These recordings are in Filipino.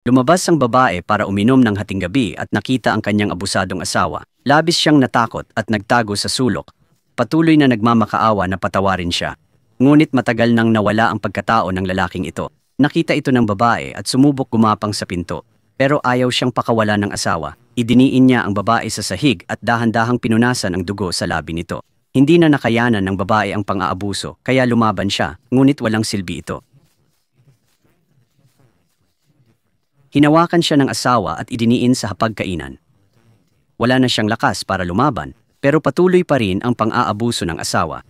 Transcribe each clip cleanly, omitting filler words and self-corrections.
Lumabas ang babae para uminom ng hating gabi at nakita ang kanyang abusadong asawa. Labis siyang natakot at nagtago sa sulok. Patuloy na nagmamakaawa na patawarin siya. Ngunit matagal nang nawala ang pagkatao ng lalaking ito. Nakita ito ng babae at sumubok gumapang sa pinto. Pero ayaw siyang pakawala ng asawa. Idiniin niya ang babae sa sahig at dahan-dahang pinunasan ang dugo sa labi nito. Hindi na nakayanan ng babae ang pang-aabuso kaya lumaban siya, ngunit walang silbi ito. Hinawakan siya ng asawa at idiniin sa hapagkainan. Wala na siyang lakas para lumaban, pero patuloy pa rin ang pang-aabuso ng asawa.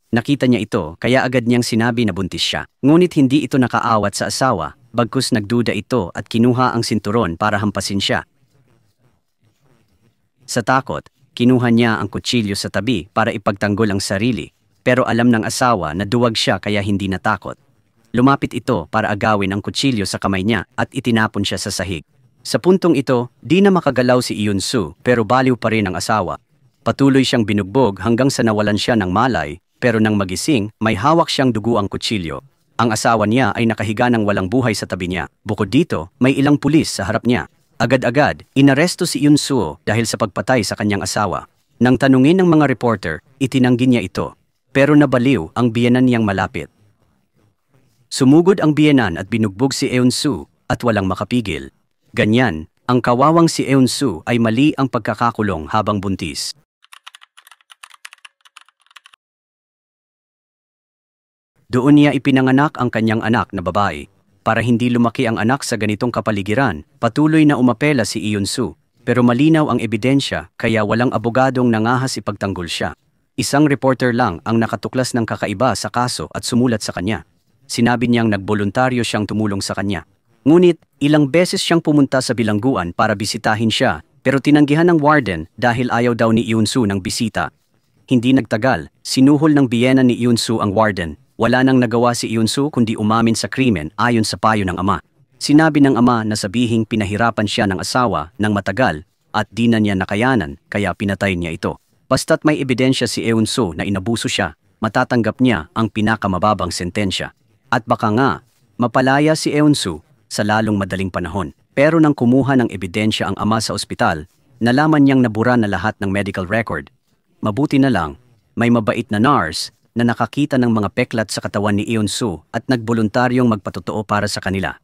Nakita niya ito kaya agad niyang sinabi na buntis siya. Ngunit hindi ito nakaawat sa asawa, bagkus nagduda ito at kinuha ang sinturon para hampasin siya. Sa takot, kinuha niya ang kutsilyo sa tabi para ipagtanggol ang sarili, pero alam ng asawa na duwag siya kaya hindi natakot. Lumapit ito para agawin ang kutsilyo sa kamay niya at itinapon siya sa sahig. Sa puntong ito, di na makagalaw si Yoon-soo pero baliw pa rin ang asawa. Patuloy siyang binugbog hanggang sa nawalan siya ng malay, pero nang magising, may hawak siyang duguang kutsilyo. Ang asawa niya ay nakahiga ng walang buhay sa tabi niya. Bukod dito, may ilang pulis sa harap niya. Agad-agad, inaresto si Yoon-soo dahil sa pagpatay sa kanyang asawa. Nang tanungin ng mga reporter, itinanggi niya ito. Pero nabaliw ang biyenan niyang malapit. Sumugod ang biyenan at binugbog si Eun-soo at walang makapigil. Ganyan, ang kawawang si Eun-soo ay mali ang pagkakakulong habang buntis. Doon niya ipinanganak ang kanyang anak na babae. Para hindi lumaki ang anak sa ganitong kapaligiran, patuloy na umapela si Eun-soo. Pero malinaw ang ebidensya kaya walang abogadong nangahas ipagtanggol siya. Isang reporter lang ang nakatuklas ng kakaiba sa kaso at sumulat sa kanya. Sinabi niyang nagboluntaryo siyang tumulong sa kanya. Ngunit, ilang beses siyang pumunta sa bilangguan para bisitahin siya, pero tinanggihan ng warden dahil ayaw daw ni Yoon-soo ng bisita. Hindi nagtagal, sinuhol ng biyena ni Yoon-soo ang warden. Wala nang nagawa si Yoon-soo kundi umamin sa krimen ayon sa payo ng ama. Sinabi ng ama na sabihing pinahirapan siya ng asawa ng matagal at di na niya nakayanan kaya pinatay niya ito. Basta't may ebidensya si Yoon-soo na inabuso siya, matatanggap niya ang pinakamababang sentensya. At baka nga, mapalaya si Eun-soo sa lalong madaling panahon. Pero nang kumuha ng ebidensya ang ama sa ospital, nalaman niyang nabura na lahat ng medical record. Mabuti na lang, may mabait na nurse na nakakita ng mga peklat sa katawan ni Eun-soo at nagboluntaryong magpatotoo para sa kanila.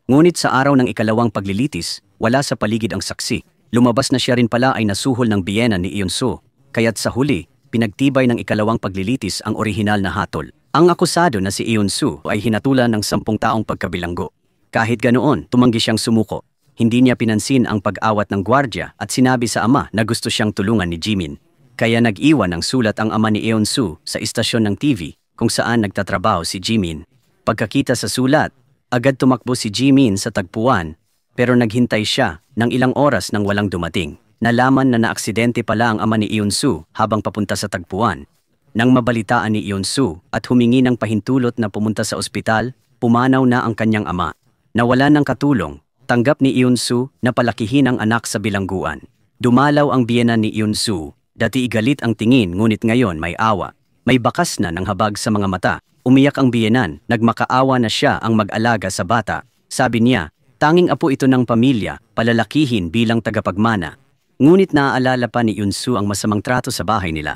Ngunit sa araw ng ikalawang paglilitis, wala sa paligid ang saksi. Lumabas na siya rin pala ay nasuhol ng biyena ni Eun-soo, kaya't sa huli, pinagtibay ng ikalawang paglilitis ang orihinal na hatol. Ang akusado na si Eun-soo ay hinatulan ng 10 taong pagkabilanggo. Kahit ganoon, tumanggi siyang sumuko. Hindi niya pinansin ang pag-awat ng gwardya at sinabi sa ama na gusto siyang tulungan ni Jimin. Kaya nag-iwan ng sulat ang ama ni Eun-soo sa istasyon ng TV kung saan nagtatrabaho si Jimin. Pagkakita sa sulat, agad tumakbo si Jimin sa tagpuan pero naghintay siya ng ilang oras nang walang dumating. Nalaman na naaksidente pala ang ama ni Eun-soo habang papunta sa tagpuan. Nang mabalitaan ni Eun-soo at humingi ng pahintulot na pumunta sa ospital, pumanaw na ang kanyang ama. Nawala ng katulong, tanggap ni Eun-soo na palakihin ang anak sa bilangguan. Dumalaw ang biyena ni Eun-soo, dati galit ang tingin ngunit ngayon may awa. May bakas na ng habag sa mga mata. Umiyak ang biyenan, nagmakaawa na siya ang mag-alaga sa bata. Sabi niya, tanging apo ito ng pamilya, palalakihin bilang tagapagmana. Ngunit naaalala pa ni Eun-soo ang masamang trato sa bahay nila.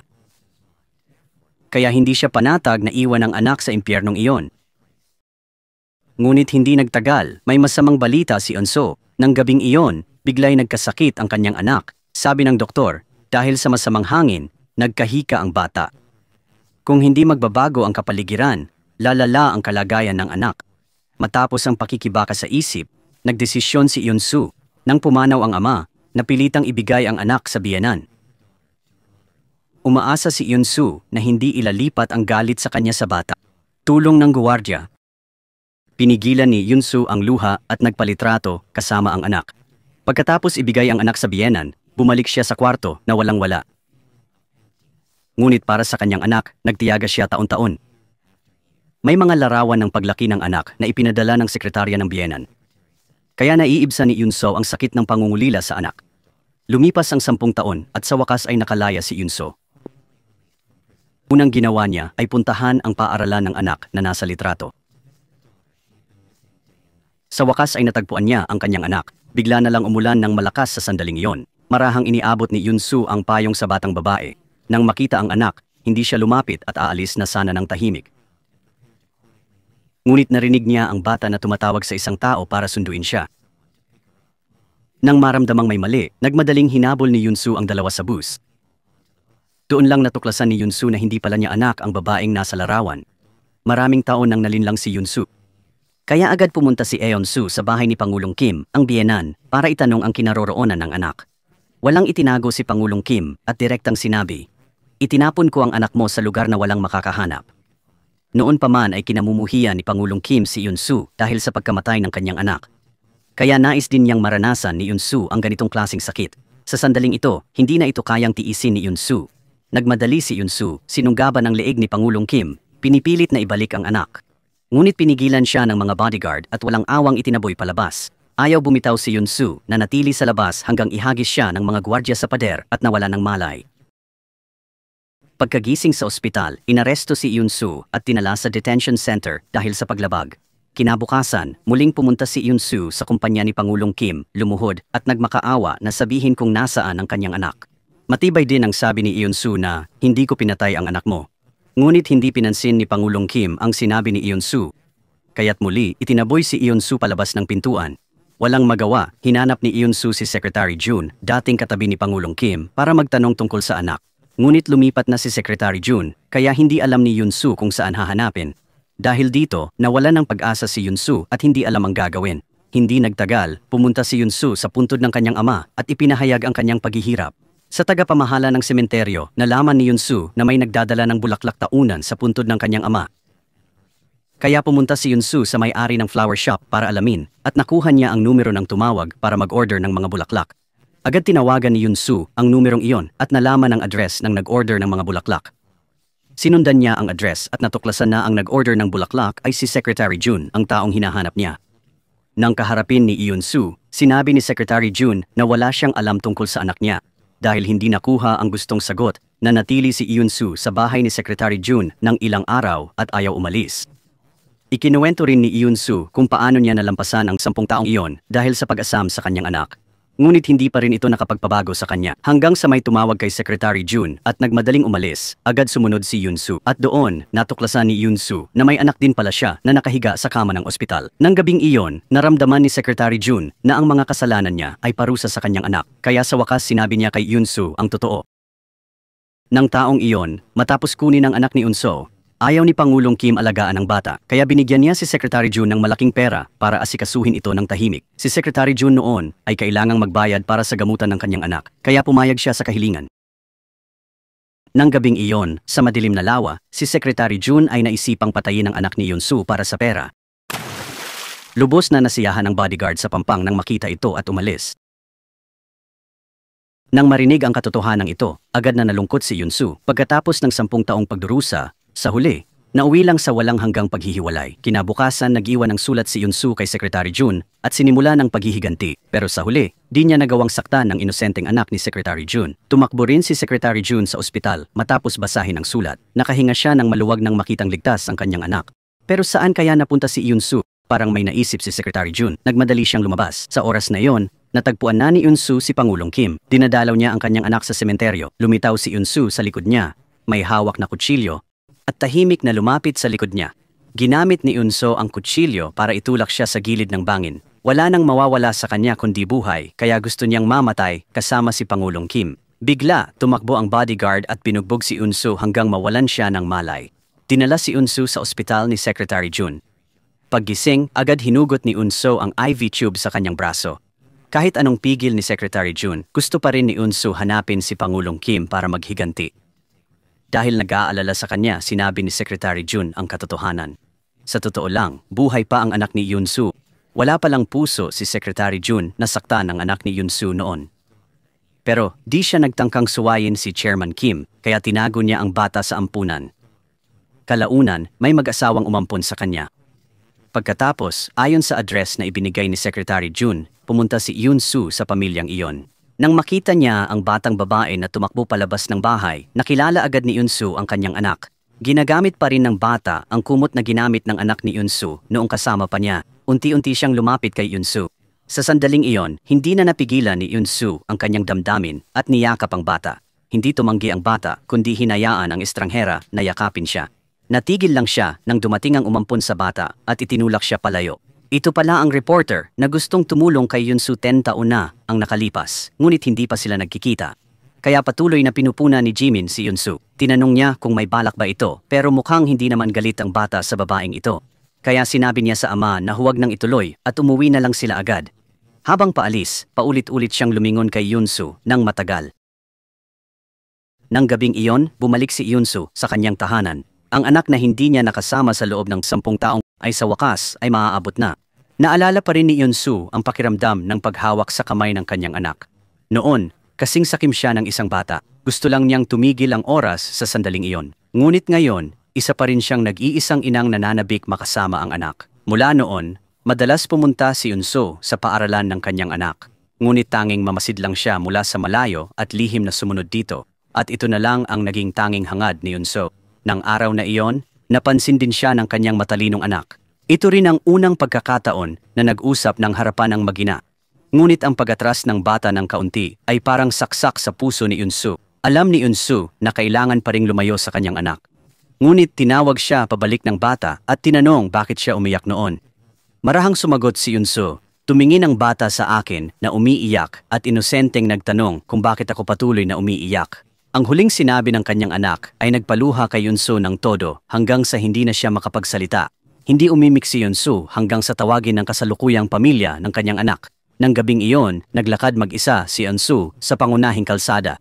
Kaya hindi siya panatag na iwan ang anak sa impyernong iyon. Ngunit hindi nagtagal, may masamang balita si Eun-soo. Nang gabing iyon, biglay nagkasakit ang kanyang anak. Sabi ng doktor, dahil sa masamang hangin, nagkahika ang bata. Kung hindi magbabago ang kapaligiran, lalala ang kalagayan ng anak. Matapos ang pakikibaka sa isip, nagdesisyon si Eun-soo. Nang pumanaw ang ama, napilitang ibigay ang anak sa biyenan. Umaasa si Eun-soo na hindi ilalipat ang galit sa kanya sa bata. Tulong ng guwardya. Pinigilan ni Eun-soo ang luha at nagpalitrato kasama ang anak. Pagkatapos ibigay ang anak sa biyenan, bumalik siya sa kwarto na walang-wala. Ngunit para sa kanyang anak, nagtiyaga siya taon-taon. May mga larawan ng paglaki ng anak na ipinadala ng sekretarya ng biyenan. Kaya naiibsan ni Eun-soo ang sakit ng pangungulila sa anak. Lumipas ang 10 taon at sa wakas ay nakalaya si Eun-soo. Unang ginawa niya ay puntahan ang paaralan ng anak na nasa litrato. Sa wakas ay natagpuan niya ang kanyang anak. Bigla na lang umulan ng malakas sa sandaling iyon. Marahang iniabot ni Yunsu ang payong sa batang babae. Nang makita ang anak, hindi siya lumapit at aalis na sana ng tahimik. Ngunit narinig niya ang bata na tumatawag sa isang tao para sunduin siya. Nang maramdamang may mali, nagmadaling hinabol ni Yunsu ang dalawa sa bus. Doon lang natuklasan ni Yunsu na hindi pala niya anak ang babaeng nasa larawan. Maraming taon nang nalinlang si Yunsu. Kaya agad pumunta si Eun-soo sa bahay ni Pangulong Kim, ang biyenan, para itanong ang kinaroroonan ng anak. Walang itinago si Pangulong Kim at direktang sinabi, "Itinapon ko ang anak mo sa lugar na walang makakahanap." Noon pa man ay kinamumuhian ni Pangulong Kim si Yun-soo dahil sa pagkamatay ng kanyang anak. Kaya nais din niyang maranasan ni Yun-soo ang ganitong klaseng sakit. Sa sandaling ito, hindi na ito kayang tiisin ni Yun-soo. Nagmadali si Yun-soo, sinunggaban ng leeg ni Pangulong Kim, pinipilit na ibalik ang anak. Ngunit pinigilan siya ng mga bodyguard at walang awang itinaboy palabas. Ayaw bumitaw si Yun-soo na natili sa labas hanggang ihagis siya ng mga gwardya sa pader at nawala ng malay. Pagkagising sa ospital, inaresto si Yun-soo at tinala sa detention center dahil sa paglabag. Kinabukasan, muling pumunta si Yun-soo sa kumpanya ni Pangulong Kim, lumuhod at nagmakaawa na sabihin kung nasaan ang kanyang anak. Matibay din ang sabi ni Yun-soo na, "Hindi ko pinatay ang anak mo." Ngunit hindi pinansin ni Pangulong Kim ang sinabi ni Yun-soo. Kaya't muli, itinaboy si Yun-soo palabas ng pintuan. Walang magawa, hinanap ni Yun-soo si Secretary Jun, dating katabi ni Pangulong Kim, para magtanong tungkol sa anak. Ngunit lumipat na si Secretary Jun, kaya hindi alam ni Yun-soo kung saan hahanapin. Dahil dito, nawala ng pag-asa si Yun-soo at hindi alam ang gagawin. Hindi nagtagal, pumunta si Yun-soo sa puntod ng kanyang ama at ipinahayag ang kanyang paghihirap. Sa tagapamahala ng sementeryo, nalaman ni Yun-soo na may nagdadala ng bulaklak taunan sa puntod ng kanyang ama. Kaya pumunta si Yun-soo sa may-ari ng flower shop para alamin at nakuha niya ang numero ng tumawag para mag-order ng mga bulaklak. Agad tinawagan ni Yun-soo ang numerong iyon at nalaman ang address ng nag-order ng mga bulaklak. Sinundan niya ang address at natuklasan na ang nag-order ng bulaklak ay si Secretary Jun, ang taong hinahanap niya. Nang kaharapin ni Yun-soo, sinabi ni Secretary Jun na wala siyang alam tungkol sa anak niya. Dahil hindi nakuha ang gustong sagot, nanatili si Yun-soo sa bahay ni Secretary Jun ng ilang araw at ayaw umalis. Ikinuwento rin ni Yun-soo kung paano niya nalampasan ang 10 taong iyon dahil sa pag-asam sa kanyang anak. Ngunit hindi pa rin ito nakapagpabago sa kanya hanggang sa may tumawag kay Secretary Jun at nagmadaling umalis, agad sumunod si Yun-soo. At doon, natuklasan ni Yun-soo na may anak din pala siya na nakahiga sa kama ng ospital. Nang gabing iyon, naramdaman ni Secretary Jun na ang mga kasalanan niya ay parusa sa kanyang anak, kaya sa wakas sinabi niya kay Yun-soo ang totoo. Nang taong iyon, matapos kunin ang anak ni Yun-soo, ayaw ni Pangulong Kim alagaan ang bata, kaya binigyan niya si Secretary Jun ng malaking pera para asikasuhin ito ng tahimik. Si Secretary Jun noon ay kailangang magbayad para sa gamutan ng kanyang anak, kaya pumayag siya sa kahilingan. Nang gabing iyon, sa madilim na lawa, si Secretary Jun ay naisipang patayin ang anak ni Yun-soo para sa pera. Lubos na nasiyahan ang bodyguard sa pampang nang makita ito at umalis. Nang marinig ang katotohanan ito, agad na nalungkot si Yun-soo. Pagkatapos ng 10 taong pagdurusa, sa huli, nauwi lang sa walang hanggang paghihiwalay. Kinabukasan nag-iwan ng sulat si Yun-soo kay Secretary Jun at sinimula ng paghihiganti. Pero sa huli, di niya nagawang saktan ng inosenteng anak ni Secretary Jun. Tumakbo rin si Secretary Jun sa ospital matapos basahin ang sulat. Nakahinga siya ng maluwag nang makitang ligtas ang kanyang anak. Pero saan kaya napunta si Yun-soo? Parang may naisip si Secretary Jun. Nagmadali siyang lumabas. Sa oras na iyon, natagpuan na ni Yun-soo si Pangulong Kim. Dinadalaw niya ang kanyang anak sa sementeryo. Lumitaw si Yun-soo sa likod niya. May hawak na kutsilyo at tahimik na lumapit sa likod niya. Ginamit ni Yun-soo ang kutsilyo para itulak siya sa gilid ng bangin. Wala nang mawawala sa kanya kundi buhay, kaya gusto niyang mamatay kasama si Pangulong Kim. Bigla, tumakbo ang bodyguard at binugbog si Yun-soo hanggang mawalan siya ng malay. Dinala si Yun-soo sa ospital ni Secretary Jun. Paggising, agad hinugot ni Yun-soo ang IV tube sa kanyang braso. Kahit anong pigil ni Secretary Jun, gusto pa rin ni Yun-soo hanapin si Pangulong Kim para maghiganti. Dahil nag-aalala sa kanya, sinabi ni Secretary Jun ang katotohanan. Sa totoo lang, buhay pa ang anak ni Yun-soo. Wala palang puso si Secretary Jun na saktan ang anak ni Yun-soo noon. Pero di siya nagtangkang suwayin si Chairman Kim, kaya tinago niya ang bata sa ampunan. Kalaunan, may mag-asawang umampon sa kanya. Pagkatapos, ayon sa address na ibinigay ni Secretary Jun, pumunta si Yun-soo sa pamilyang iyon. Nang makita niya ang batang babae na tumakbo palabas ng bahay, nakilala agad ni Yun-soo ang kanyang anak. Ginagamit pa rin ng bata ang kumot na ginamit ng anak ni Yun-soo noong kasama pa niya. unti-unti siyang lumapit kay Yunsu. Sa sandaling iyon, hindi na napigilan ni Yunsu ang kanyang damdamin at niyakap ang bata. Hindi tumanggi ang bata kundi hinayaan ang estranghera na yakapin siya. Natigil lang siya nang dumating ang umampon sa bata at itinulak siya palayo. Ito pala ang reporter na gustong tumulong kay Yunsu 10 taon na ang nakalipas, ngunit hindi pa sila nagkikita. Kaya patuloy na pinupuna ni Jimin si Yunsu. Tinanong niya kung may balak ba ito, pero mukhang hindi naman galit ang bata sa babaeng ito. Kaya sinabi niya sa ama na huwag nang ituloy at umuwi na lang sila agad. Habang paalis, paulit-ulit siyang lumingon kay Yunsu nang matagal. Nang gabing iyon, bumalik si Yunsu sa kanyang tahanan. Ang anak na hindi niya nakasama sa loob ng 10 taong ay sa wakas ay maaabot na. Naalala pa rin ni Yunsu ang pakiramdam ng paghawak sa kamay ng kanyang anak. Noon, kasing sakim siya ng isang bata. Gusto lang niyang tumigil ang oras sa sandaling iyon. Ngunit ngayon, isa pa rin siyang nag-iisang inang nananabik makasama ang anak. Mula noon, madalas pumunta si Yunsu sa paaralan ng kanyang anak. Ngunit tanging mamasid lang siya mula sa malayo at lihim na sumunod dito. At ito na lang ang naging tanging hangad ni Yunsu. Nang araw na iyon, napansin din siya ng kanyang matalinong anak. Ito rin ang unang pagkakataon na nag-usap ng harapan ng magina. Ngunit ang pag-atras ng bata ng kaunti ay parang saksak sa puso ni Yunsu. Alam ni Yunsu na kailangan pa ring lumayo sa kanyang anak. Ngunit tinawag siya pabalik ng bata at tinanong bakit siya umiyak noon. Marahang sumagot si Yunsu. Tumingin ang bata sa akin na umiiyak at inosenteng nagtanong kung bakit ako patuloy na umiiyak. Ang huling sinabi ng kanyang anak ay nagpaluha kay Yunsu ng todo hanggang sa hindi na siya makapagsalita. Hindi umimik si Yunsu hanggang sa tawagin ng kasalukuyang pamilya ng kanyang anak. Nang gabing iyon, naglakad mag-isa si Yunsu sa pangunahing kalsada.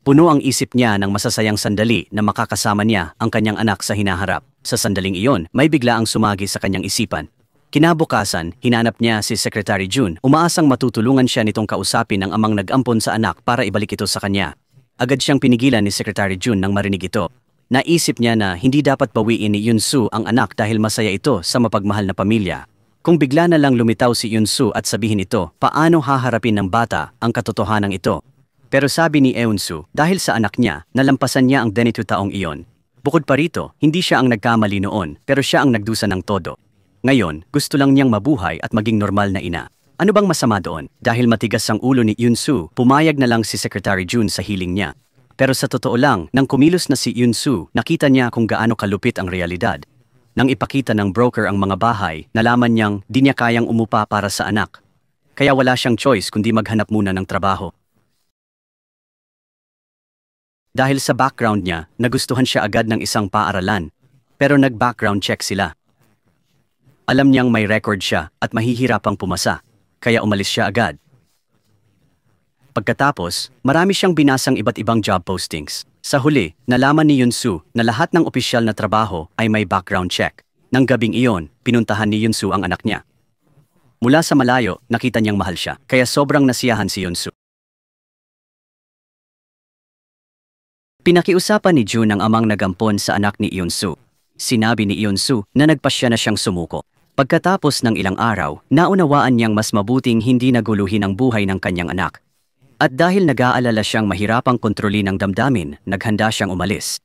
Puno ang isip niya ng masasayang sandali na makakasama niya ang kanyang anak sa hinaharap. Sa sandaling iyon, may bigla ang sumagi sa kanyang isipan. Kinabukasan, hinanap niya si Secretary Jun. Umaasang matutulungan siya nitong kausapin ang amang nag-ampon sa anak para ibalik ito sa kanya. Agad siyang pinigilan ni Secretary Jun nang marinig ito. Naisip niya na hindi dapat bawiin ni Yunsu ang anak dahil masaya ito sa mapagmahal na pamilya. Kung bigla na lang lumitaw si Yunsu at sabihin ito, paano haharapin ng bata ang katotohanan ito? Pero sabi ni Yunsu, dahil sa anak niya, nalampasan niya ang 22 taong iyon. Bukod pa rito, hindi siya ang nagkamali noon, pero siya ang nagdusa ng todo. Ngayon, gusto lang niyang mabuhay at maging normal na ina. Ano bang masama doon? Dahil matigas ang ulo ni Yunsu, pumayag na lang si Secretary Jun sa hiling niya. Pero sa totoo lang, nang kumilos na si Yunsu, nakita niya kung gaano kalupit ang realidad. Nang ipakita ng broker ang mga bahay, nalaman niyang di niya kayang umupa para sa anak. Kaya wala siyang choice kundi maghanap muna ng trabaho. Dahil sa background niya, nagustuhan siya agad ng isang paaralan. Pero nag-background check sila. Alam niyang may record siya at mahihirapang pumasa. Kaya umalis siya agad. Pagkatapos, marami siyang binasang iba't ibang job postings. Sa huli, nalaman ni Yunsu na lahat ng opisyal na trabaho ay may background check. Nang gabing iyon, pinuntahan ni Yunsu ang anak niya. Mula sa malayo, nakita niyang mahal siya, kaya sobrang nasiyahan si Yunsu. Pinakiusapan ni Jun ang amang nagampon sa anak ni Yunsu. Sinabi ni Yunsu na nagpasya na siyang sumuko. Pagkatapos ng ilang araw, naunawaan niyang mas mabuting hindi naguluhin ang buhay ng kanyang anak. At dahil nag-aalala siyang mahirapang kontrolin ang damdamin, naghanda siyang umalis.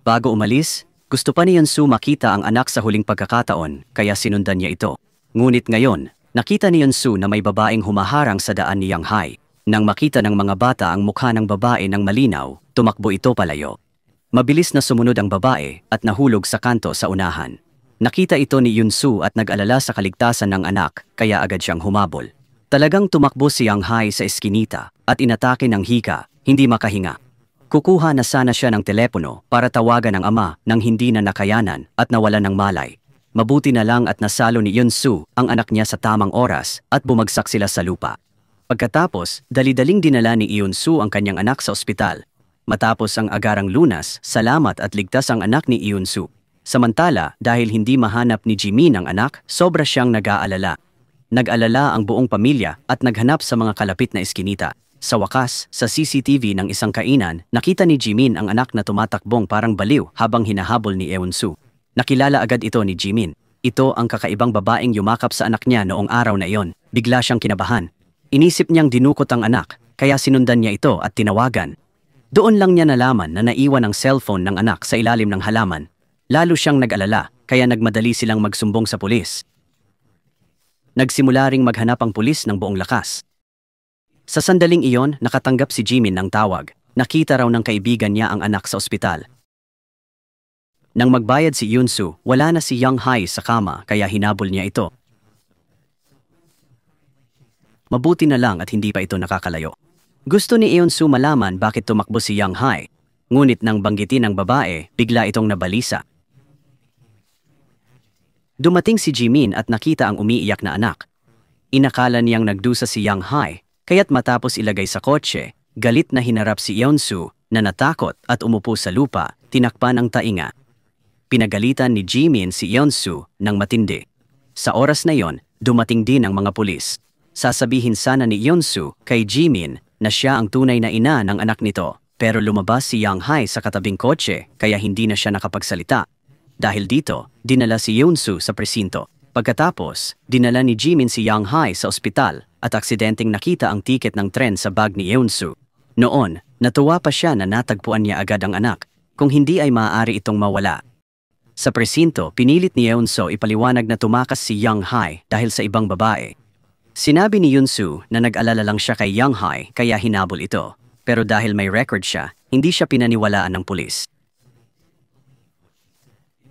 Bago umalis, gusto pa ni Yunsu makita ang anak sa huling pagkakataon, kaya sinundan niya ito. Ngunit ngayon, nakita ni Yunsu na may babaeng humaharang sa daan ni Yanghai. Nang makita ng mga bata ang mukha ng babae ng malinaw, tumakbo ito palayo. Mabilis na sumunod ang babae at nahulog sa kanto sa unahan. Nakita ito ni Yunsu at nag-alala sa kaligtasan ng anak, kaya agad siyang humabol. Talagang tumakbo si Yanghai sa eskinita at inatake ng hika, hindi makahinga. Kukuha na sana siya ng telepono para tawagan ang ama nang hindi na nakayanan at nawalan ng malay. Mabuti na lang at nasalo ni Yunsu ang anak niya sa tamang oras at bumagsak sila sa lupa. Pagkatapos, dali-daling dinala ni Yunsu ang kanyang anak sa ospital. Matapos ang agarang lunas, salamat at ligtas ang anak ni Yunsu. Samantala, dahil hindi mahanap ni Jimin ang anak, sobra siyang nag-aalala. Nag-alala ang buong pamilya at naghanap sa mga kalapit na eskinita. Sa wakas, sa CCTV ng isang kainan, nakita ni Jimin ang anak na tumatakbong parang baliw habang hinahabol ni Yunsu. Nakilala agad ito ni Jimin. Ito ang kakaibang babaeng yumakap sa anak niya noong araw na iyon. Bigla siyang kinabahan. Inisip niyang dinukot ang anak, kaya sinundan niya ito at tinawagan. Doon lang niya nalaman na naiwan ang cellphone ng anak sa ilalim ng halaman. Lalo siyang nag-alala, kaya nagmadali silang magsumbong sa pulis. Nagsimula ring maghanap ang pulis ng buong lakas. Sa sandaling iyon, nakatanggap si Jimin ng tawag. Nakita raw ng kaibigan niya ang anak sa ospital. Nang magbayad si Yunsu, wala na si Young Hae sa kama kaya hinabol niya ito. Mabuti na lang at hindi pa ito nakakalayo. Gusto ni Yunsu malaman bakit tumakbo si Young Hae. Ngunit nang banggitin ng babae, bigla itong nabalisa. Dumating si Jimin at nakita ang umiiyak na anak. Inakala niyang nagdusa si Young Hae, kaya't matapos ilagay sa kotse, galit na hinarap si Yunsu na natakot at umupo sa lupa, tinakpan ang tainga. Pinagalitan ni Jimin si Yunsu ng matindi. Sa oras na yon, dumating din ang mga pulis. Sasabihin sana ni Yunsu kay Jimin na siya ang tunay na ina ng anak nito, pero lumabas si Young Hae sa katabing kotse kaya hindi na siya nakapagsalita. Dahil dito, dinala si Yunsu sa presinto. Pagkatapos, dinala ni Jimin si Young Hae sa ospital at aksidenteng nakita ang tiket ng tren sa bag ni Yunsu. Noon, natuwa pa siya na natagpuan niya agad ang anak, kung hindi ay maaari itong mawala. Sa presinto, pinilit ni Yunsu ipaliwanag na tumakas si Young Hae dahil sa ibang babae. Sinabi ni Yunsu na nag-alala lang siya kay Young Hae kaya hinabol ito, pero dahil may record siya, hindi siya pinaniwalaan ng pulis.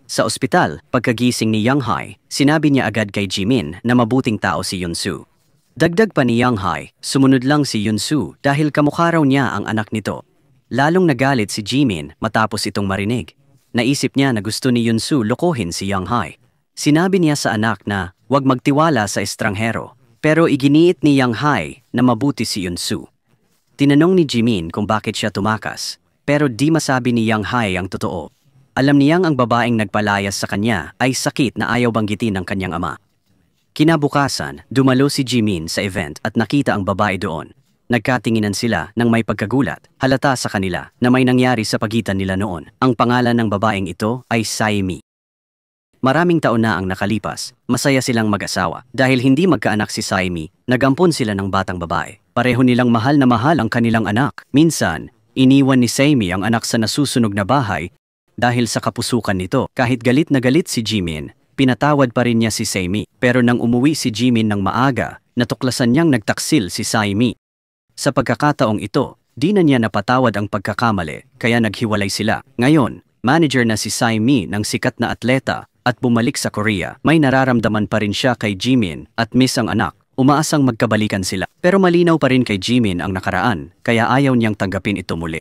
Sa ospital, pagkagising ni Young Hae, sinabi niya agad kay Jimin na mabuting tao si Yunsu. Dagdag pa ni Young Hae, sumunod lang si Yunsu dahil kamukha raw niya ang anak nito. Lalong nagalit si Jimin matapos itong marinig. Naisip niya na gusto ni Yunsu lokohin si Young Hae. Sinabi niya sa anak na huwag magtiwala sa estranghero, pero iginiit ni Young Hae na mabuti si Yunsu. Tinanong ni Jimin kung bakit siya tumakas, pero di masabi ni Young Hae ang totoo. Alam niyang ang babaeng nagpalayas sa kanya ay sakit na ayaw banggitin ng kanyang ama. Kinabukasan, dumalo si Jimin sa event at nakita ang babae doon. Nagkatinginan sila nang may pagkagulat, halata sa kanila na may nangyari sa pagitan nila noon. Ang pangalan ng babaeng ito ay Saimi. Maraming taon na ang nakalipas, masaya silang mag-asawa. Dahil hindi magkaanak si Saimi, nagampon sila ng batang babae. Pareho nilang mahal na mahal ang kanilang anak. Minsan, iniwan ni Saimi ang anak sa nasusunog na bahay. Dahil sa kapusukan nito, kahit galit na galit si Jimin, pinatawad pa rin niya si Saimi. Pero nang umuwi si Jimin ng maaga, natuklasan niyang nagtaksil si Saimi. Sa pagkakataong ito, di na niya napatawad ang pagkakamali, kaya naghiwalay sila. Ngayon, manager na si Saimi ng sikat na atleta at bumalik sa Korea. May nararamdaman pa rin siya kay Jimin at miss ang anak. Umaasang magkabalikan sila. Pero malinaw pa rin kay Jimin ang nakaraan, kaya ayaw niyang tanggapin ito muli.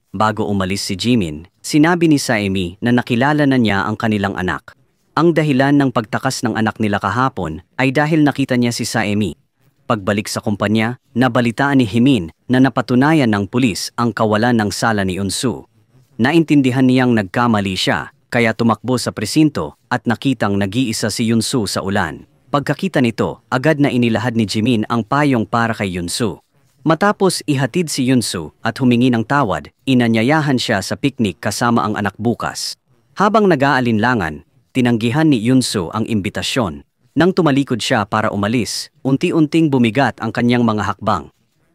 Bago umalis si Jimin, sinabi ni Saimi na nakilala na niya ang kanilang anak. Ang dahilan ng pagtakas ng anak nila kahapon ay dahil nakita niya si Saimi. Pagbalik sa kumpanya, nabalitaan ni Jimin na napatunayan ng pulis ang kawalan ng sala ni Yunsu. Naintindihan niyang nagkamali siya, kaya tumakbo sa presinto at nakitang nag-iisa si Yunsu sa ulan. Pagkakita nito, agad na inilahad ni Jimin ang payong para kay Yunsu. Matapos ihatid si Yunsu at humingi ng tawad, inanyayahan siya sa picnic kasama ang anak bukas. Habang nag-aalinlangan, tinanggihan ni Yunsu ang imbitasyon. Nang tumalikod siya para umalis, unti-unting bumigat ang kanyang mga hakbang.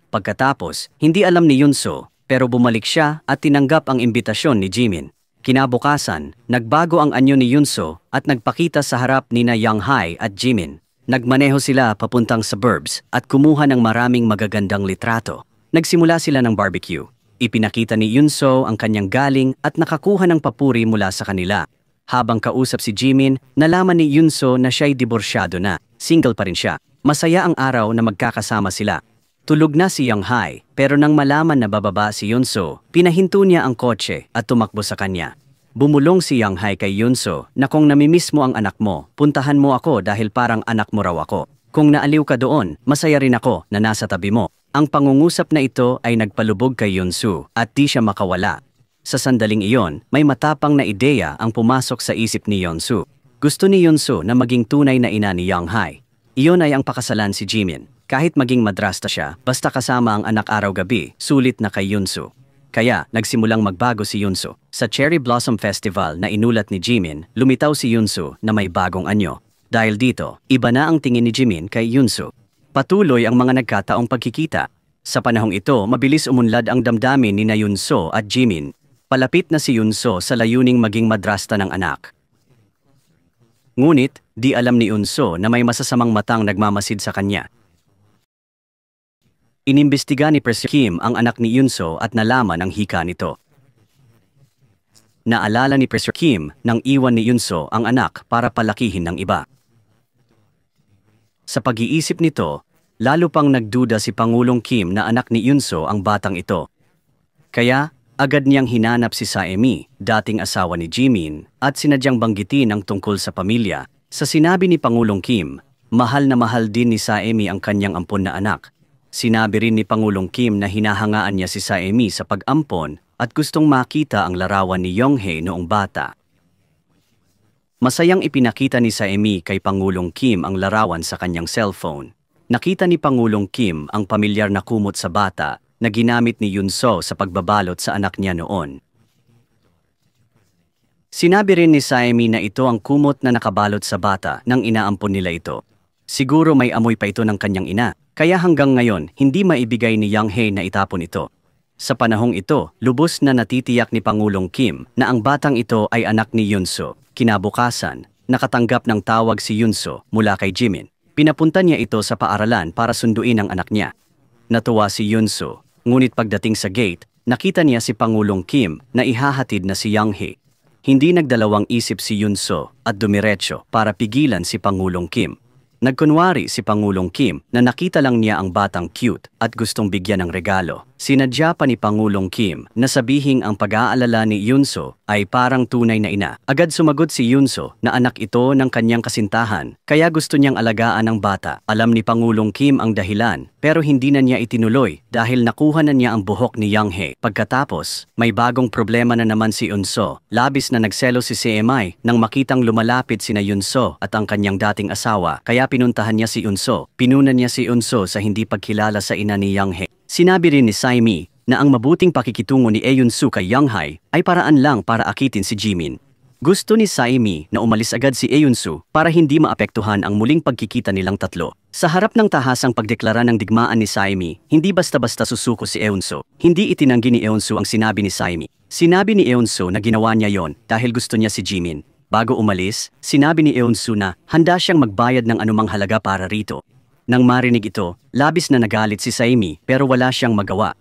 Pagkatapos, hindi alam ni Yunsu, pero bumalik siya at tinanggap ang imbitasyon ni Jimin. Kinabukasan, nagbago ang anyo ni Yunsu at nagpakita sa harap ni Young Hae at Jimin. Nagmaneho sila papuntang suburbs at kumuha ng maraming magagandang litrato. Nagsimula sila ng barbecue. Ipinakita ni Yunsu ang kanyang galing at nakakuha ng papuri mula sa kanila. Habang kausap si Jimin, nalaman ni Yunsu na siya'y diborsyado na. Single pa rin siya. Masaya ang araw na magkakasama sila. Tulog na si Young Hae, pero nang malaman na bababa si Yunsu, pinahinto niya ang kotse at tumakbo sa kanya. Bumulong si Young Hae kay Yunsu na kung namimiss mo ang anak mo, puntahan mo ako dahil parang anak mo raw ako. Kung naaliw ka doon, masaya rin ako na nasa tabi mo. Ang pangungusap na ito ay nagpalubog kay Yunsu at di siya makawala. Sa sandaling iyon, may matapang na ideya ang pumasok sa isip ni Yunsu. Gusto ni Yunsu na maging tunay na ina ni Young Hae. Iyon ay ang pakasalan si Jimin. Kahit maging madrasta siya, basta kasama ang anak araw-gabi, sulit na kay Yunsu. Kaya, nagsimulang magbago si Yunsu. Sa Cherry Blossom Festival na inulat ni Jimin, lumitaw si Yunsu na may bagong anyo. Dahil dito, iba na ang tingin ni Jimin kay Yunsu. Patuloy ang mga nagkataong pagkikita. Sa panahong ito, mabilis umunlad ang damdamin ni Yunsu at Jimin. Palapit na si Yunsu sa layuning maging madrasta ng anak. Ngunit, di alam ni Eun-soo na may masasamang matang nagmamasid sa kanya. Inimbestiga ni Presyo Kim ang anak ni Eun-soo at nalaman ang hika nito. Naalala ni Presyo Kim nang iwan ni Eun-soo ang anak para palakihin ng iba. Sa pag-iisip nito, lalo pang nagduda si Pangulong Kim na anak ni Eun-soo ang batang ito. Kaya, agad niyang hinanap si Sae-mi, dating asawa ni Jimin, at sinadyang banggitin ang tungkol sa pamilya. Sa sinabi ni Pangulong Kim, mahal na mahal din ni Sae-mi ang kanyang ampon na anak. Sinabi rin ni Pangulong Kim na hinahangaan niya si Sae-mi sa pag-ampon at gustong makita ang larawan ni Young-hae noong bata. Masayang ipinakita ni Sae-mi kay Pangulong Kim ang larawan sa kanyang cellphone. Nakita ni Pangulong Kim ang pamilyar na kumot sa bata na ginamit ni Eun-soo sa pagbabalot sa anak niya noon. Sinabi rin ni Sae-mi na ito ang kumot na nakabalot sa bata nang inaampon nila ito. Siguro may amoy pa ito ng kanyang ina, kaya hanggang ngayon hindi maibigay ni Young-hae na itapon ito. Sa panahong ito, lubos na natitiyak ni Pangulong Kim na ang batang ito ay anak ni Eun-soo. Kinabukasan, nakatanggap ng tawag si Eun-soo mula kay Jimin. Pinapunta niya ito sa paaralan para sunduin ang anak niya. Natuwa si Eun-soo, ngunit pagdating sa gate, nakita niya si Pangulong Kim na ihahatid na si Young-hae. Hindi nagdalawang isip si Eun-soo at dumiretso para pigilan si Pangulong Kim. Nagkunwari si Pangulong Kim na nakita lang niya ang batang cute at gustong bigyan ng regalo. Sinadya pa ni Pangulong Kim na sabihing ang pag-aalala ni Eun-soo ay parang tunay na ina. Agad sumagot si Eun-soo na anak ito ng kanyang kasintahan, kaya gusto niyang alagaan ang bata. Alam ni Pangulong Kim ang dahilan, pero hindi na niya itinuloy dahil nakuha na niya ang buhok ni Young-hae. Pagkatapos, may bagong problema na naman si Eun-soo. Labis na nagselo si CMI nang makitang lumalapit sina Eun-soo at ang kanyang dating asawa, kaya pinuntahan niya si Eun-soo. Pinunan niya si Eun-soo sa hindi pagkilala sa ina ni Young-hae. Sinabi rin ni Sae-mi na ang mabuting pakikitungo ni Eun-soo kay Young-hae ay paraan lang para akitin si Jimin. Gusto ni Sae-mi na umalis agad si Eun-soo para hindi maapektuhan ang muling pagkikita nilang tatlo. Sa harap ng tahasang pagdeklara ng digmaan ni Sae-mi, hindi basta-basta susuko si Eun-soo. Hindi itinanggi ni Eun-soo ang sinabi ni Sae-mi. Sinabi ni Eun-soo na ginawa niya yon dahil gusto niya si Jimin. Bago umalis, sinabi ni Eun-soo na handa siyang magbayad ng anumang halaga para rito. Nang marinig ito, labis na nagalit si Sae-mi pero wala siyang magawa.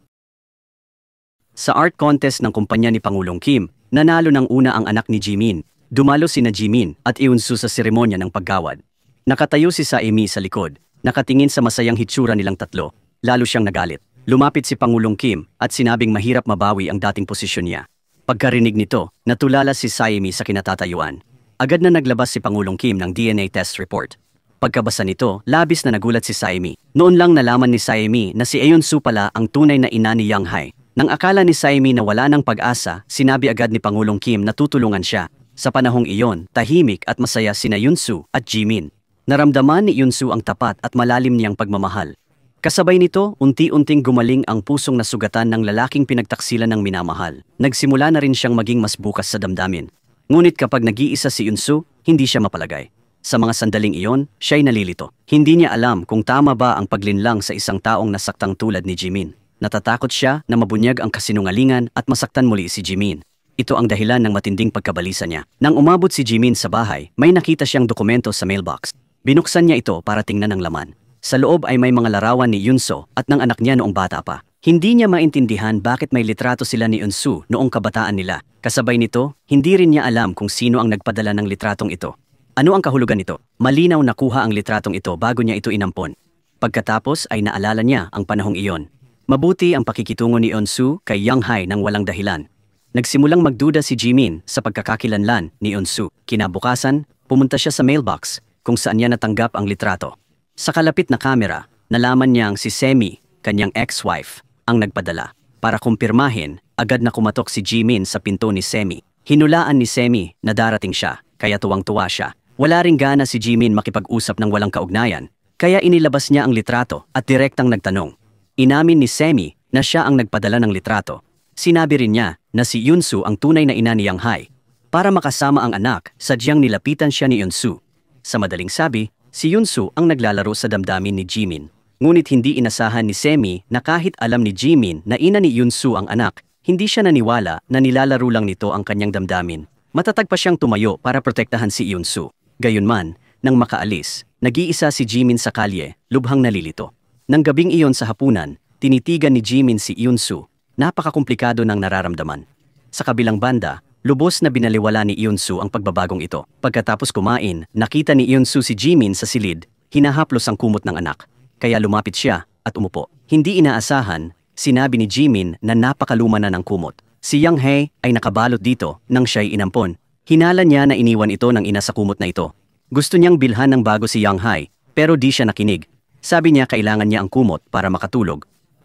Sa art contest ng kumpanya ni Pangulong Kim, nanalo ng una ang anak ni Jimin. Dumalo sina Jimin at Eun-soo sa seremonya ng paggawad. Nakatayo si Sae-mi sa likod, nakatingin sa masayang hitsura nilang tatlo. Lalo siyang nagalit. Lumapit si Pangulong Kim at sinabing mahirap mabawi ang dating posisyon niya. Pagkarinig nito, natulala si Sae-mi sa kinatatayuan. Agad na naglabas si Pangulong Kim ng DNA test report. Pagkabasa nito, labis na nagulat si Sae-mi. Noon lang nalaman ni Sae-mi na si Eun-soo pala ang tunay na ina ni Young-hae. Nang akala ni Sae-mi na wala ng pag-asa, sinabi agad ni Pangulong Kim na tutulungan siya. Sa panahong iyon, tahimik at masaya sina Eun-soo at Jimin. Naramdaman ni Eun-soo ang tapat at malalim niyang pagmamahal. Kasabay nito, unti-unting gumaling ang pusong nasugatan ng lalaking pinagtaksilan ng minamahal. Nagsimula na rin siyang maging mas bukas sa damdamin. Ngunit kapag nag-iisa si Eun-soo, hindi siya mapalagay. Sa mga sandaling iyon, siya'y nalilito. Hindi niya alam kung tama ba ang paglinlang sa isang taong nasaktang tulad ni Jimin. Natatakot siya na mabunyag ang kasinungalingan at masaktan muli si Jimin. Ito ang dahilan ng matinding pagkabalisa niya. Nang umabot si Jimin sa bahay, may nakita siyang dokumento sa mailbox. Binuksan niya ito para tingnan ang laman. Sa loob ay may mga larawan ni Eun-soo at ng anak niya noong bata pa. Hindi niya maintindihan bakit may litrato sila ni Eun-soo noong kabataan nila. Kasabay nito, hindi rin niya alam kung sino ang nagpadala ng litratong ito. Ano ang kahulugan nito? Malinaw nakuha ang litratong ito bago niya ito inampon. Pagkatapos ay naalala niya ang panahong iyon. Mabuti ang pakikitungo ni Eun-soo kay Young-hae nang walang dahilan. Nagsimulang magduda si Jimin sa pagkakakilanlan ni Eun-soo. Kinabukasan, pumunta siya sa mailbox kung saan niya natanggap ang litrato. Sa kalapit na kamera, nalaman niyang si Semi, kanyang ex-wife, ang nagpadala. Para kumpirmahin, agad na kumatok si Jimin sa pinto ni Semi. Hinulaan ni Semi na darating siya, kaya tuwang-tuwa siya. Wala ring gana si Jimin makipag-usap ng walang kaugnayan, kaya inilabas niya ang litrato at direktang nagtanong. Inamin ni Semi na siya ang nagpadala ng litrato. Sinabi rin niya na si Eun-soo ang tunay na ina ni Young-hae. Para makasama ang anak, sadyang nilapitan siya ni Eun-soo. Sa madaling sabi, si Eun-soo ang naglalaro sa damdamin ni Jimin. Ngunit hindi inasahan ni Semi na kahit alam ni Jimin na ina ni Eun-soo ang anak, hindi siya naniwala na nilalaro lang nito ang kanyang damdamin. Matatag pa siyang tumayo para protektahan si Eun-soo. Gayunman, nang makaalis, nag-iisa si Jimin sa kalye, lubhang nalilito. Nang gabing iyon sa hapunan, tinitigan ni Jimin si Eun-soo. Napakakomplikado ng nararamdaman. Sa kabilang banda, lubos na binaliwala ni Eun-soo ang pagbabagong ito. Pagkatapos kumain, nakita ni Eun-soo si Jimin sa silid, hinahaplos ang kumot ng anak. Kaya lumapit siya at umupo. Hindi inaasahan, sinabi ni Jimin na napakaluma na ng kumot. Si Young Hae ay nakabalot dito nang siya'y inampon. Hinala niya na iniwan ito ng ina sa kumot na ito. Gusto niyang bilhan ng bago si Young Hae, pero di siya nakinig. Sabi niya kailangan niya ang kumot para makatulog.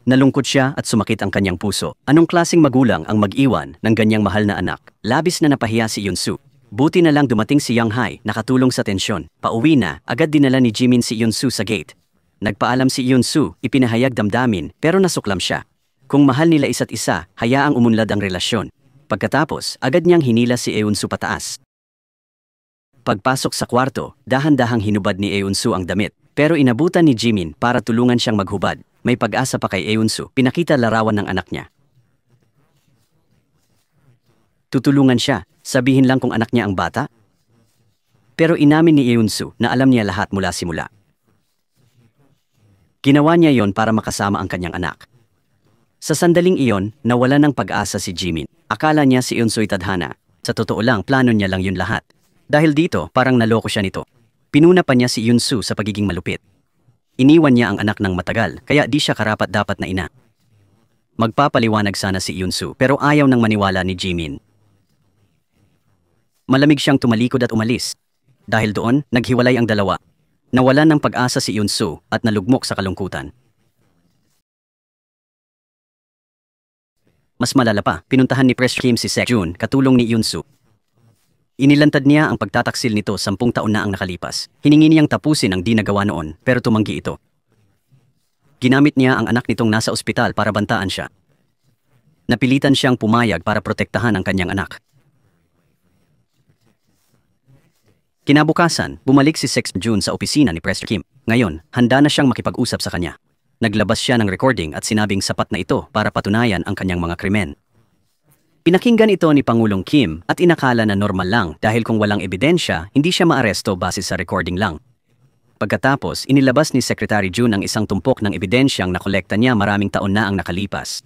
Nalungkot siya at sumakit ang kanyang puso. Anong klaseng magulang ang mag-iwan ng ganyang mahal na anak? Labis na napahiya si Eun-soo. Buti na lang dumating si Young Hae, nakatulong sa tensyon. Pauwi na, agad dinala ni Jimin si Eun-soo sa gate. Nagpaalam si Eun-soo, ipinahayag damdamin, pero nasuklam siya. Kung mahal nila isa't isa, hayaang umunlad ang relasyon. Pagkatapos, agad niyang hinila si Eun-soo pataas. Pagpasok sa kwarto, dahan-dahang hinubad ni Eun-soo ang damit, pero inabutan ni Jimin para tulungan siyang maghubad. May pag-asa pa kay Eun-soo, pinakita larawan ng anak niya. Tutulungan siya, sabihin lang kung anak niya ang bata. Pero inamin ni Eun-soo na alam niya lahat mula simula. Ginawa niya yon para makasama ang kanyang anak. Sa sandaling iyon, nawala ng pag-asa si Jimin. Akala niya si Eun-soo'y tadhana. Sa totoo lang, plano niya lang yun lahat. Dahil dito, parang naloko siya nito. Pinuna pa niya si Eun-soo sa pagiging malupit. Iniwan niya ang anak ng matagal, kaya di siya karapat-dapat na ina. Magpapaliwanag sana si Eun-soo, pero ayaw nang maniwala ni Jimin. Malamig siyang tumalikod at umalis. Dahil doon, naghiwalay ang dalawa. Nawalan ng pag-asa si Eun-soo at nalugmok sa kalungkutan. Mas malala pa, pinuntahan ni Press Kim si Sek-jun, katulong ni Eun-soo. Inilantad niya ang pagtataksil nito 10 taon na ang nakalipas. Hiningi niyang tapusin ang di nagawa noon, pero tumanggi ito. Ginamit niya ang anak nitong nasa ospital para bantaan siya. Napilitan siyang pumayag para protektahan ang kanyang anak. Kinabukasan, bumalik si Sek-jun sa opisina ni Press Kim. Ngayon, handa na siyang makipag-usap sa kanya. Naglabas siya ng recording at sinabing sapat na ito para patunayan ang kanyang mga krimen. Pinakinggan ito ni Pangulong Kim at inakala na normal lang dahil kung walang ebidensya, hindi siya maaresto base sa recording lang. Pagkatapos, inilabas ni Secretary Jun ang isang tumpok ng ebidensyang nakolekta niya maraming taon na ang nakalipas.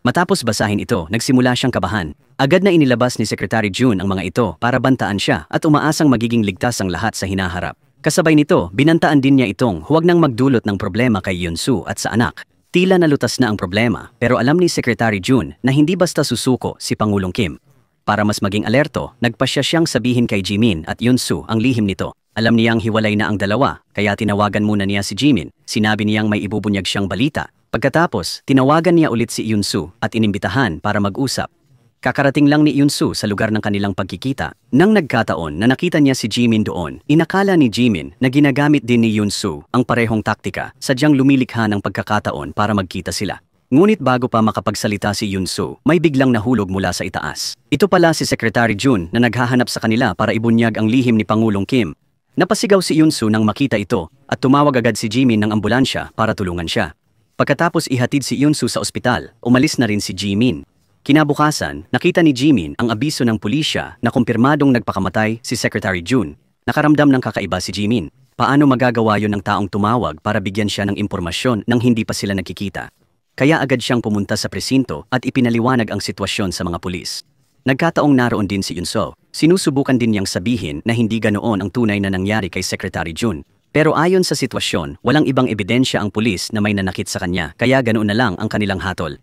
Matapos basahin ito, nagsimula siyang kabahan. Agad na inilabas ni Secretary Jun ang mga ito para bantaan siya at umaasang magiging ligtas ang lahat sa hinaharap. Kasabay nito, binantaan din niya itong huwag nang magdulot ng problema kay Eun-soo at sa anak. Tila nalutas na ang problema, pero alam ni Secretary Jun na hindi basta susuko si Pangulong Kim. Para mas maging alerto, nagpasya siyang sabihin kay Jimin at Eun-soo ang lihim nito. Alam niyang hiwalay na ang dalawa, kaya tinawagan muna niya si Jimin. Sinabi niyang may ibubunyag siyang balita. Pagkatapos, tinawagan niya ulit si Eun-soo at inimbitahan para mag-usap. Kakarating lang ni Eun-soo sa lugar ng kanilang pagkikita. Nang nagkataon na nakita niya si Jimin doon, inakala ni Jimin na ginagamit din ni Eun-soo ang parehong taktika, sadyang lumilikha ng pagkakataon para magkita sila. Ngunit bago pa makapagsalita si Eun-soo, may biglang nahulog mula sa itaas. Ito pala si Secretary Jun na naghahanap sa kanila para ibunyag ang lihim ni Pangulong Kim. Napasigaw si Eun-soo nang makita ito at tumawag agad si Jimin ng ambulansya para tulungan siya. Pagkatapos ihatid si Eun-soo sa ospital, umalis na rin si Jimin. Kinabukasan, nakita ni Jimin ang abiso ng pulisya na kumpirmadong nagpakamatay si Secretary Jun. Nakaramdam ng kakaiba si Jimin. Paano magagawa yon ng taong tumawag para bigyan siya ng impormasyon nang hindi pa sila nagkikita? Kaya agad siyang pumunta sa presinto at ipinaliwanag ang sitwasyon sa mga pulis. Nagkataong naroon din si Eun-soo. Sinusubukan din niyang sabihin na hindi ganoon ang tunay na nangyari kay Secretary Jun. Pero ayon sa sitwasyon, walang ibang ebidensya ang pulis na may nanakit sa kanya, kaya ganoon na lang ang kanilang hatol.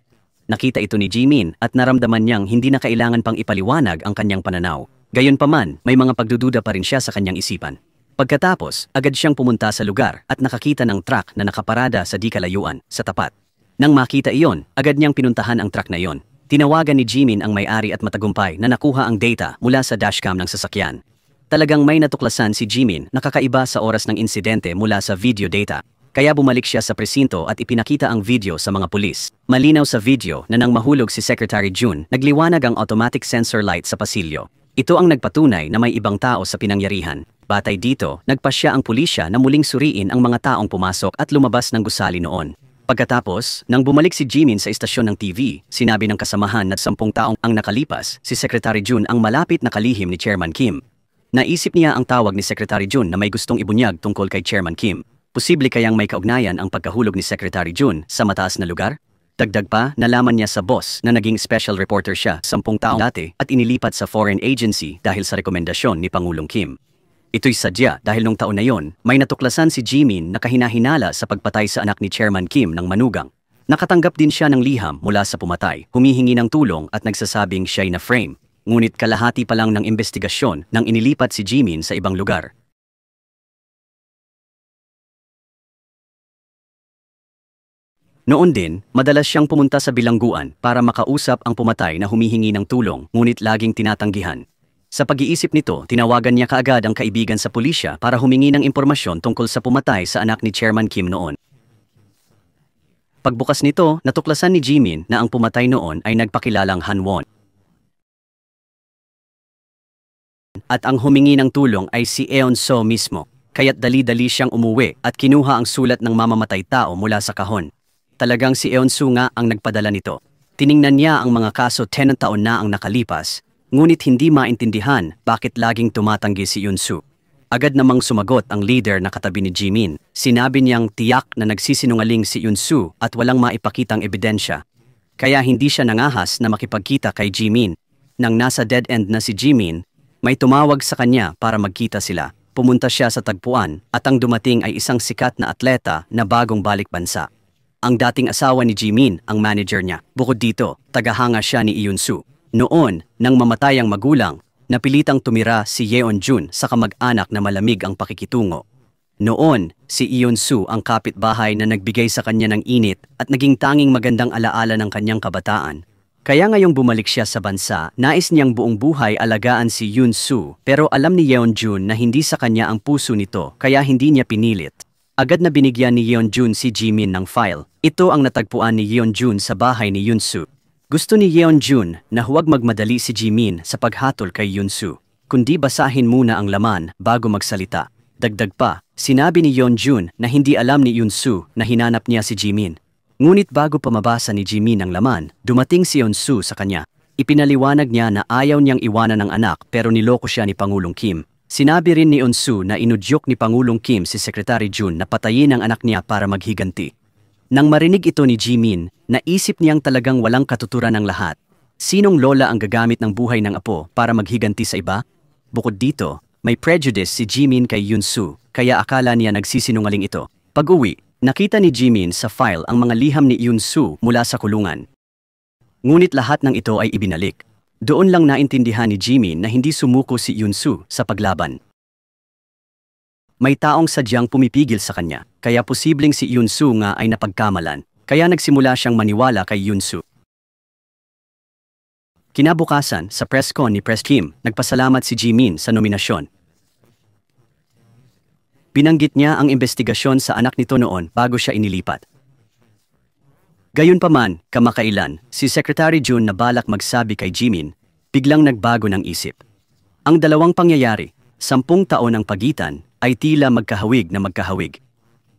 Nakita ito ni Jimin at naramdaman niyang hindi na kailangan pang ipaliwanag ang kanyang pananaw. Gayunpaman, may mga pagdududa pa rin siya sa kanyang isipan. Pagkatapos, agad siyang pumunta sa lugar at nakakita ng truck na nakaparada sa di kalayuan, sa tapat. Nang makita iyon, agad niyang pinuntahan ang truck na iyon. Tinawagan ni Jimin ang may-ari at matagumpay na nakuha ang data mula sa dashcam ng sasakyan. Talagang may natuklasan si Jimin na kakaiba sa oras ng insidente mula sa video data. Kaya bumalik siya sa presinto at ipinakita ang video sa mga pulis. Malinaw sa video na nang mahulog si Secretary Jun, nagliwanag ang automatic sensor light sa pasilyo. Ito ang nagpatunay na may ibang tao sa pinangyarihan. Batay dito, nagpasya ang pulisya na muling suriin ang mga taong pumasok at lumabas ng gusali noon. Pagkatapos, nang bumalik si Jimin sa istasyon ng TV, sinabi ng kasamahan na 10 taong ang nakalipas, si Secretary Jun ang malapit na kalihim ni Chairman Kim. Naisip niya ang tawag ni Secretary Jun na may gustong ibunyag tungkol kay Chairman Kim. Posible kayang may kaugnayan ang pagkahulog ni Secretary Jun sa mataas na lugar? Dagdag pa, nalaman niya sa boss na naging special reporter siya 10 taong dati at inilipat sa foreign agency dahil sa rekomendasyon ni Pangulong Kim. Ito'y sadya dahil nung taon na yon, may natuklasan si Jimin na kahinahinala sa pagpatay sa anak ni Chairman Kim ng manugang. Nakatanggap din siya ng liham mula sa pumatay, humihingi ng tulong at nagsasabing siya'y na-frame. Ngunit kalahati pa lang ng investigasyon nang inilipat si Jimin sa ibang lugar. Noon din, madalas siyang pumunta sa bilangguan para makausap ang pumatay na humihingi ng tulong, ngunit laging tinatanggihan. Sa pag-iisip nito, tinawagan niya kaagad ang kaibigan sa pulisya para humingi ng impormasyon tungkol sa pumatay sa anak ni Chairman Kim noon. Pagbukas nito, natuklasan ni Jimin na ang pumatay noon ay nagpakilalang Hanwon. At ang humingi ng tulong ay si Eun-soo mismo, kaya't dali-dali siyang umuwi at kinuha ang sulat ng mamamatay tao mula sa kahon. Talagang si Eun-soo nga ang nagpadala nito. Tiningnan niya ang mga kaso 10 taon na ang nakalipas, ngunit hindi maintindihan bakit laging tumatanggi si Eun-soo. Agad namang sumagot ang leader na katabi ni Jimin. Sinabi niyang tiyak na nagsisinungaling si Eun-soo at walang maipakitang ebidensya. Kaya hindi siya nangahas na makipagkita kay Jimin. Nang nasa dead end na si Jimin, may tumawag sa kanya para magkita sila. Pumunta siya sa tagpuan at ang dumating ay isang sikat na atleta na bagong balik bansa. Ang dating asawa ni Jimin ang manager niya. Bukod dito, tagahanga siya ni Eun-soo. Noon, nang mamatay ang magulang, napilitang tumira si Yeon-jun sa kamag-anak na malamig ang pakikitungo. Noon, si Eun-soo ang kapitbahay na nagbigay sa kanya ng init at naging tanging magandang alaala ng kanyang kabataan. Kaya ngayong bumalik siya sa bansa, nais niyang buong buhay alagaan si Eun-soo, pero alam ni Yeon-jun na hindi sa kanya ang puso nito kaya hindi niya pinilit. Agad na binigyan ni Yeon-jun si Jimin ng file. Ito ang natagpuan ni Yeon-jun sa bahay ni Eun-soo. Gusto ni Yeon-jun na huwag magmadali si Jimin sa paghatol kay Eun-soo, kundi basahin muna ang laman bago magsalita. Dagdag pa, sinabi ni Yeon-jun na hindi alam ni Eun-soo na hinanap niya si Jimin. Ngunit bago pa mabasa ni Jimin ang laman, dumating si Eun-soo sa kanya. Ipinaliwanag niya na ayaw niyang iwanan ng anak pero niloko siya ni Pangulong Kim. Sinabi rin ni Eun-soo na inudyok ni Pangulong Kim si Secretary Jun na patayin ang anak niya para maghiganti. Nang marinig ito ni Jimin, naisip niyang talagang walang katuturan ng lahat. Sinong lola ang gagamit ng buhay ng apo para maghiganti sa iba? Bukod dito, may prejudice si Jimin kay Eun-soo, kaya akala niya nagsisinungaling ito. Pag-uwi, nakita ni Jimin sa file ang mga liham ni Eun-soo mula sa kulungan. Ngunit lahat ng ito ay ibinalik. Doon lang naintindihan ni Jimin na hindi sumuko si Eun-soo sa paglaban. May taong sadyang pumipigil sa kanya, kaya posibleng si Eun-soo nga ay napagkamalan, kaya nagsimula siyang maniwala kay Eun-soo. Kinabukasan, sa press con ni Press Kim, nagpasalamat si Jimin sa nominasyon. Binanggit niya ang investigasyon sa anak nito noon bago siya inilipat. Gayunpaman, kamakailan, si Secretary Jun na balak magsabi kay Jimin, biglang nagbago ng isip. Ang dalawang pangyayari, 10 taon ang pagitan, ay tila magkahawig na magkahawig.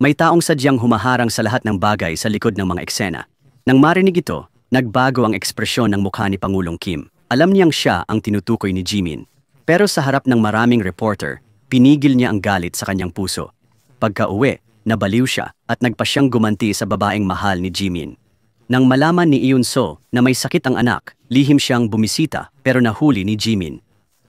May taong sadyang humaharang sa lahat ng bagay sa likod ng mga eksena. Nang marinig ito, nagbago ang ekspresyon ng mukha ni Pangulong Kim. Alam niyang siya ang tinutukoy ni Jimin. Pero sa harap ng maraming reporter, pinigil niya ang galit sa kanyang puso. Pagka-uwi, nabaliw siya at nagpa siyang gumanti sa babaeng mahal ni Jimin. Nang malaman ni Eun-soo na may sakit ang anak, lihim siyang bumisita pero nahuli ni Jimin.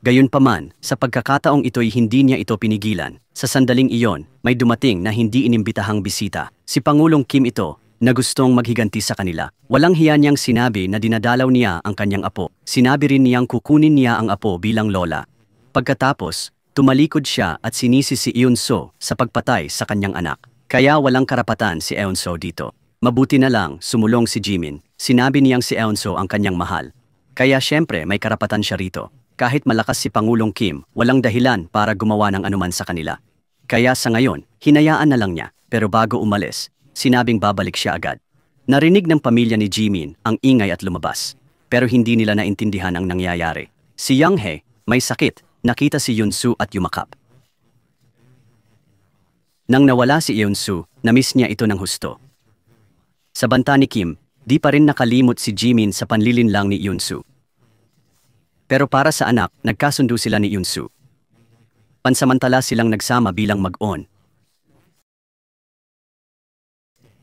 Gayunpaman, sa pagkakataong ito'y hindi niya ito pinigilan. Sa sandaling iyon, may dumating na hindi inimbitahang bisita. Si Pangulong Kim ito, na gustong maghiganti sa kanila. Walang hiya niyang sinabi na dinadalaw niya ang kanyang apo. Sinabi rin niyang kukunin niya ang apo bilang lola. Pagkatapos, tumalikod siya at sinisi si Eun-soo sa pagpatay sa kanyang anak. Kaya walang karapatan si Eun-soo dito. Mabuti na lang, sumulong si Jimin. Sinabi niyang si Eun-soo ang kanyang mahal. Kaya syempre may karapatan siya rito. Kahit malakas si Pangulong Kim, walang dahilan para gumawa ng anuman sa kanila. Kaya sa ngayon, hinayaan na lang niya, pero bago umalis, sinabing babalik siya agad. Narinig ng pamilya ni Jimin ang ingay at lumabas, pero hindi nila naintindihan ang nangyayari. Si Young-hae, may sakit, nakita si Eun-soo at yumakap. Nang nawala si Eun-soo, namiss niya ito ng husto. Sa banta ni Kim, di pa rin nakalimot si Jimin sa panlilinlang ni Eun-soo. Pero para sa anak, nagkasundo sila ni Eun-soo. Pansamantala silang nagsama bilang mag-on.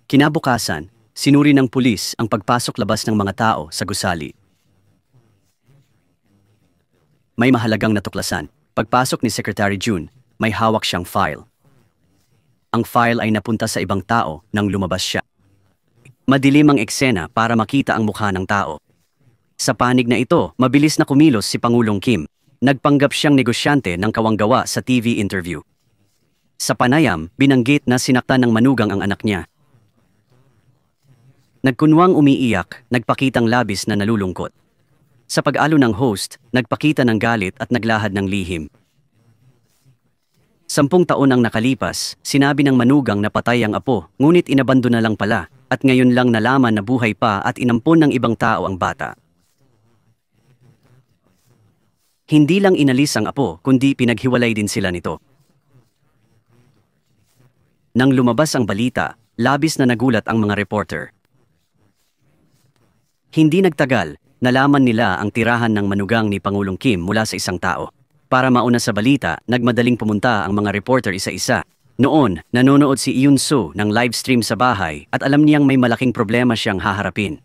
Kinabukasan, sinuri ng pulis ang pagpasok-labas ng mga tao sa gusali. May mahalagang natuklasan. Pagpasok ni Secretary June, may hawak siyang file. Ang file ay napunta sa ibang tao nang lumabas siya. Madilim ang eksena para makita ang mukha ng tao. Sa panig na ito, mabilis na kumilos si Pangulong Kim. Nagpanggap siyang negosyante ng kawanggawa sa TV interview. Sa panayam, binanggit na sinaktan ng manugang ang anak niya. Nagkunwang umiiyak, nagpakitang labis na nalulungkot. Sa pag-alo ng host, nagpakita ng galit at naglahad ng lihim. 10 taon ang nakalipas, sinabi ng manugang na patay ang apo, ngunit inabando na lang pala, at ngayon lang nalaman na buhay pa at inampon ng ibang tao ang bata. Hindi lang inalis ang apo, kundi pinaghiwalay din sila nito. Nang lumabas ang balita, labis na nagulat ang mga reporter. Hindi nagtagal, nalaman nila ang tirahan ng manugang ni Pangulong Kim mula sa isang tao. Para mauna sa balita, nagmadaling pumunta ang mga reporter isa-isa. Noon, nanonood si Yoon Soo ng live stream sa bahay at alam niyang may malaking problema siyang haharapin.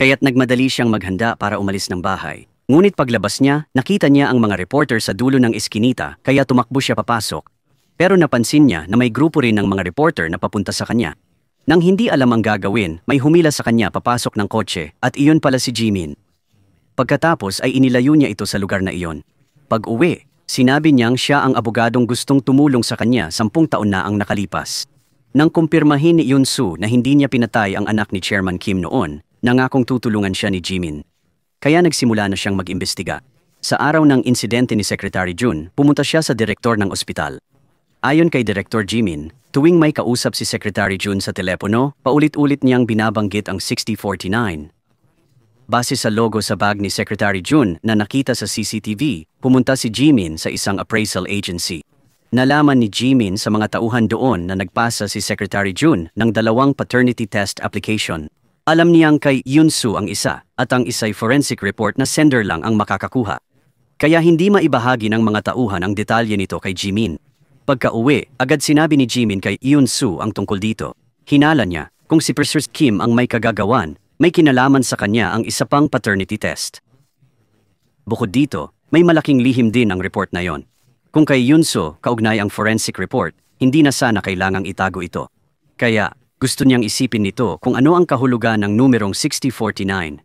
Kaya't nagmadali siyang maghanda para umalis ng bahay. Ngunit paglabas niya, nakita niya ang mga reporter sa dulo ng eskinita kaya tumakbo siya papasok. Pero napansin niya na may grupo rin ng mga reporter na papunta sa kanya. Nang hindi alam ang gagawin, may humila sa kanya papasok ng kotse at iyon pala si Jimin. Pagkatapos ay inilayo niya ito sa lugar na iyon. Pag-uwi, sinabi niyang siya ang abogadong gustong tumulong sa kanya 10 taon na ang nakalipas. Nang kumpirmahin ni Yoon Soo na hindi niya pinatay ang anak ni Chairman Kim noon, nangakong tutulungan siya ni Jimin. Kaya nagsimula na siyang mag-imbestiga. Sa araw ng insidente ni Secretary June, pumunta siya sa direktor ng ospital. Ayon kay Director Jimin, tuwing may kausap si Secretary June sa telepono, paulit-ulit niyang binabanggit ang 6049. Base sa logo sa bag ni Secretary June na nakita sa CCTV, pumunta si Jimin sa isang appraisal agency. Nalaman ni Jimin sa mga tauhan doon na nagpasa si Secretary June ng 2 paternity test application. Alam niyang kay Yoon Soo ang isa at ang isa'y forensic report na sender lang ang makakakuha. Kaya hindi maibahagi ng mga tauhan ang detalye nito kay Jimin. Pagka-uwi, agad sinabi ni Jimin kay Yoon Soo ang tungkol dito. Hinala niya, kung si Professor Kim ang may kagagawan, may kinalaman sa kanya ang isa pang paternity test. Bukod dito, may malaking lihim din ang report na yon. Kung kay Yoon Soo kaugnay ang forensic report, hindi na sana kailangang itago ito. Kaya, gusto niyang isipin nito kung ano ang kahulugan ng numerong 6049.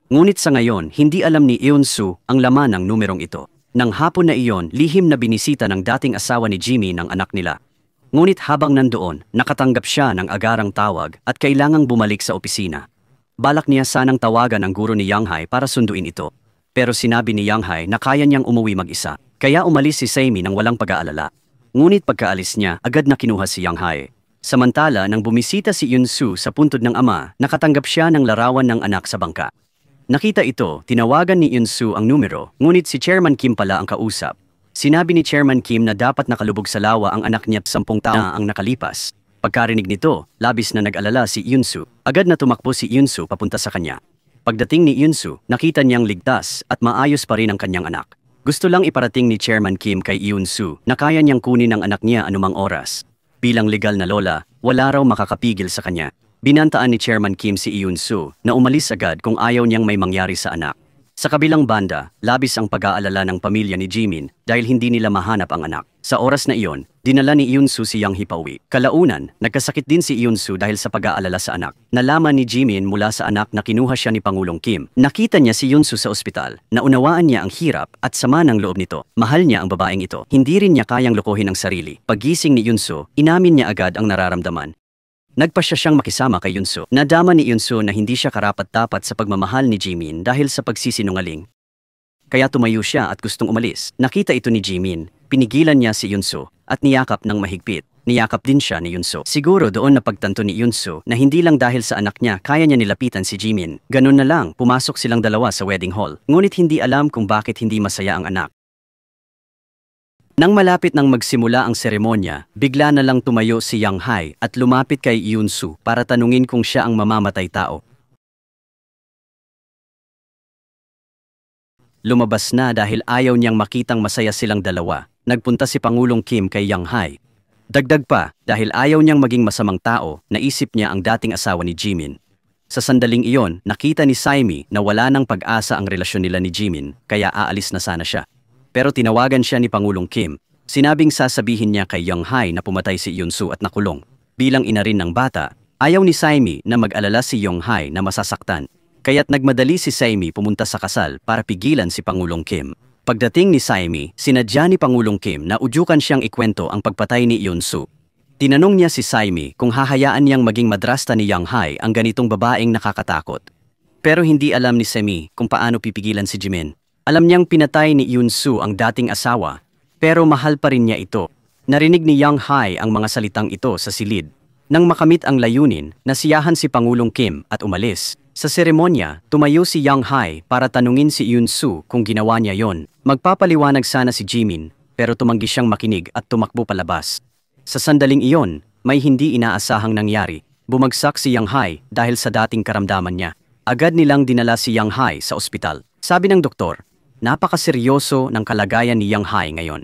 Ngunit sa ngayon, hindi alam ni Yoon Soo ang laman ng numerong ito. Nang hapon na iyon, lihim na binisita ng dating asawa ni Jimmy ng anak nila. Ngunit habang nandoon, nakatanggap siya ng agarang tawag at kailangang bumalik sa opisina. Balak niya sanang tawagan ang guro ni Yang Hai para sunduin ito. Pero sinabi ni Yang Hai na kaya niyang umuwi mag-isa. Kaya umalis si Sammy nang walang pag-aalala. Ngunit pagkaalis niya, agad na kinuha si Yang Hai. Samantala, nang bumisita si Yoon Soo sa puntod ng ama, nakatanggap siya ng larawan ng anak sa bangka. Nakita ito, tinawagan ni Yoon Soo ang numero, ngunit si Chairman Kim pala ang kausap. Sinabi ni Chairman Kim na dapat nakalubog sa lawa ang anak niya 10 taon na ang nakalipas. Pagkarinig nito, labis na nag-alala si Yoon Soo. Agad na tumakbo si Yoon Soo papunta sa kanya. Pagdating ni Yoon Soo, nakita niyang ligtas at maayos pa rin ang kanyang anak. Gusto lang iparating ni Chairman Kim kay Yoon Soo na kaya niyang kunin ang anak niya anumang oras. Bilang legal na lola, wala raw makakapigil sa kanya. Binantaan ni Chairman Kim si Yoon Soo na umalis agad kung ayaw niyang may mangyari sa anak. Sa kabilang banda, labis ang pag-aalala ng pamilya ni Jimin dahil hindi nila mahanap ang anak. Sa oras na iyon, dinala ni Yoon Soo si Yang Hee pauwi. Kalaunan, nagkasakit din si Yoon Soo dahil sa pag-aalala sa anak. Nalaman ni Jimin mula sa anak na kinuha siya ni Pangulong Kim. Nakita niya si Yoon Soo sa ospital. Naunawaan niya ang hirap at sama ng loob nito. Mahal niya ang babaeng ito. Hindi rin niya kayang lokohin ang sarili. Paggising ni Yoon Soo, inamin niya agad ang nararamdaman. Nagpasya siyang makisama kay Yoon Soo. Nadama ni Yoon Soo na hindi siya karapat-dapat sa pagmamahal ni Jimin dahil sa pagsisinungaling. Kaya tumayo siya at gustong umalis. Nakita ito ni Jimin. Pinigilan niya si Yoon Soo at niyakap ng mahigpit. Niyakap din siya ni Yoon Soo. Siguro doon napagtanto ni Yoon Soo na hindi lang dahil sa anak niya kaya niya nilapitan si Jimin. Ganun na lang, pumasok silang dalawa sa wedding hall. Ngunit hindi alam kung bakit hindi masaya ang anak. Nang malapit nang magsimula ang seremonya, bigla na lang tumayo si Yang Hai at lumapit kay Yoon Soo para tanungin kung siya ang mamamatay tao. Lumabas na dahil ayaw niyang makitang masaya silang dalawa. nagpunta si Pangulong Kim kay Yang Hae. Dagdag pa, dahil ayaw niyang maging masamang tao, naisip niya ang dating asawa ni Jimin. Sa sandaling iyon, nakita ni Saimi na wala nang pag-asa ang relasyon nila ni Jimin, kaya aalis na sana siya. Pero tinawagan siya ni Pangulong Kim. Sinabing sasabihin niya kay Yang Hae na pumatay si Yoon-soo at nakulong. Bilang ina rin ng bata, ayaw ni Saimi na mag-alala si Yang Hae na masasaktan. Kaya't nagmadali si Saimi pumunta sa kasal para pigilan si Pangulong Kim. Pagdating ni Saimi, sinadya ni Pangulong Kim na udyukan siyang ikwento ang pagpatay ni Yoon-soo. Tinanong niya si Saimi kung hahayaan niyang maging madrasta ni Yang Hae ang ganitong babaeng nakakatakot. Pero hindi alam ni Saimi kung paano pipigilan si Jimin. Alam niyang pinatay ni Yoon-soo ang dating asawa, pero mahal pa rin niya ito. Narinig ni Yang Hae ang mga salitang ito sa silid. Nang makamit ang layunin, nasiyahan si Pangulong Kim at umalis. Sa seremonya, tumayo si Yang Hae para tanungin si Yoon-soo kung ginawa niya yon. Magpapaliwanag sana si Jimin, pero tumanggi siyang makinig at tumakbo palabas. Sa sandaling iyon, may hindi inaasahang nangyari. Bumagsak si Yang Hae dahil sa dating karamdaman niya. Agad nilang dinala si Yang Hae sa ospital. Sabi ng doktor, napakaseryoso ng kalagayan ni Yang Hae ngayon.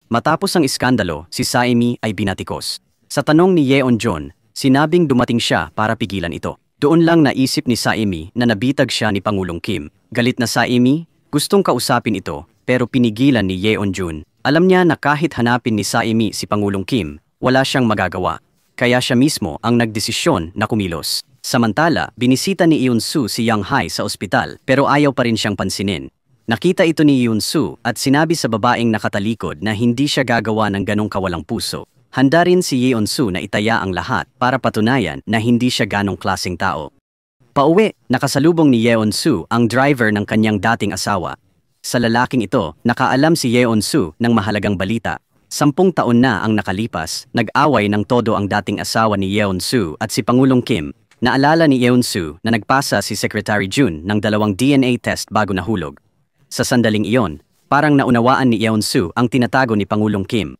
Matapos ang iskandalo, si Saimi ay binatikos. Sa tanong ni Yeon-jon, sinabing dumating siya para pigilan ito. Doon lang naisip ni Saimi na nabitag siya ni Pangulong Kim. Galit na Saimi, gustong kausapin ito, pero pinigilan ni Yeon-jon. Alam niya na kahit hanapin ni Saimi si Pangulong Kim, wala siyang magagawa. Kaya siya mismo ang nagdesisyon na kumilos. Samantala, binisita ni Yoon-soo si Yang Hae sa ospital, pero ayaw pa rin siyang pansinin. Nakita ito ni Yoon-soo at sinabi sa babaeng nakatalikod na hindi siya gagawa ng ganong kawalang puso. Handa rin si Yeon-soo na itaya ang lahat para patunayan na hindi siya ganong klaseng tao. Pauwi, nakasalubong ni Yeon-soo ang driver ng kanyang dating asawa. Sa lalaking ito, nakaalam si Yeon-soo ng mahalagang balita. 10 taon na ang nakalipas, nag-away ng todo ang dating asawa ni Yeon-soo at si Pangulong Kim. Naalala ni Yeon-soo na nagpasa si Secretary Jun ng 2 DNA test bago nahulog. Sa sandaling iyon, parang naunawaan ni Yeon-soo ang tinatago ni Pangulong Kim.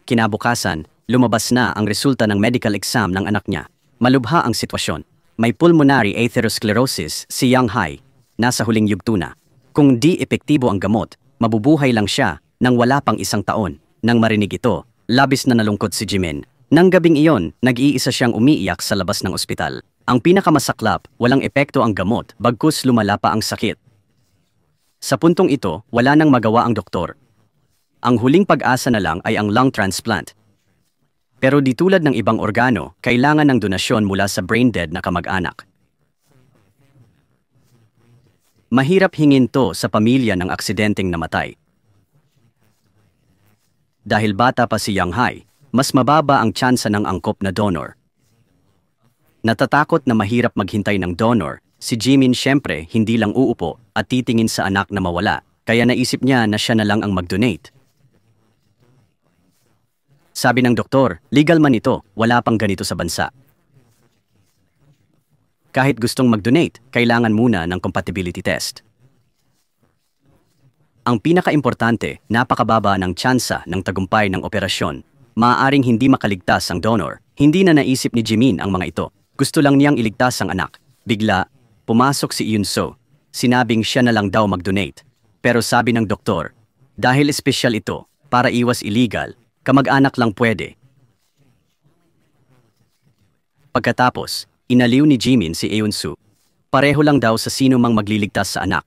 Kinabukasan, lumabas na ang resulta ng medical exam ng anak niya. Malubha ang sitwasyon. May pulmonary atherosclerosis si Yang Hae. Nasa huling yugto na. Kung di epektibo ang gamot, mabubuhay lang siya nang wala pang 1 taon. Nang marinig ito, labis na nalungkot si Jimin. Nang gabing iyon, nag-iisa siyang umiiyak sa labas ng ospital. Ang pinakamasaklap, walang epekto ang gamot, bagkus lumala pa ang sakit. Sa puntong ito, wala nang magawa ang doktor. Ang huling pag-asa na lang ay ang lung transplant. Pero di tulad ng ibang organo, kailangan ng donasyon mula sa brain-dead na kamag-anak. Mahirap hingin to sa pamilya ng aksidenteng namatay. Dahil bata pa si Yang Hae, mas mababa ang tsansa ng angkop na donor. Natatakot na mahirap maghintay ng donor, si Jimin syempre hindi lang uupo at titingin sa anak na mawala, kaya naisip niya na siya na lang ang mag-donate. Sabi ng doktor, legal man ito, wala pang ganito sa bansa. Kahit gustong mag-donate, kailangan muna ng compatibility test. Ang pinaka-importante, napakababa ng tsansa ng tagumpay ng operasyon. Maaaring hindi makaligtas ang donor. Hindi na naisip ni Jimin ang mga ito. Gusto lang niyang iligtas ang anak. Bigla, pumasok si Yoon-soo. Sinabing siya na lang daw mag-donate. Pero sabi ng doktor, dahil espesyal ito, para iwas illegal, kamag-anak lang pwede. Pagkatapos, inaliw ni Jimin si Yoon-soo. Pareho lang daw sa sino mang magliligtas sa anak.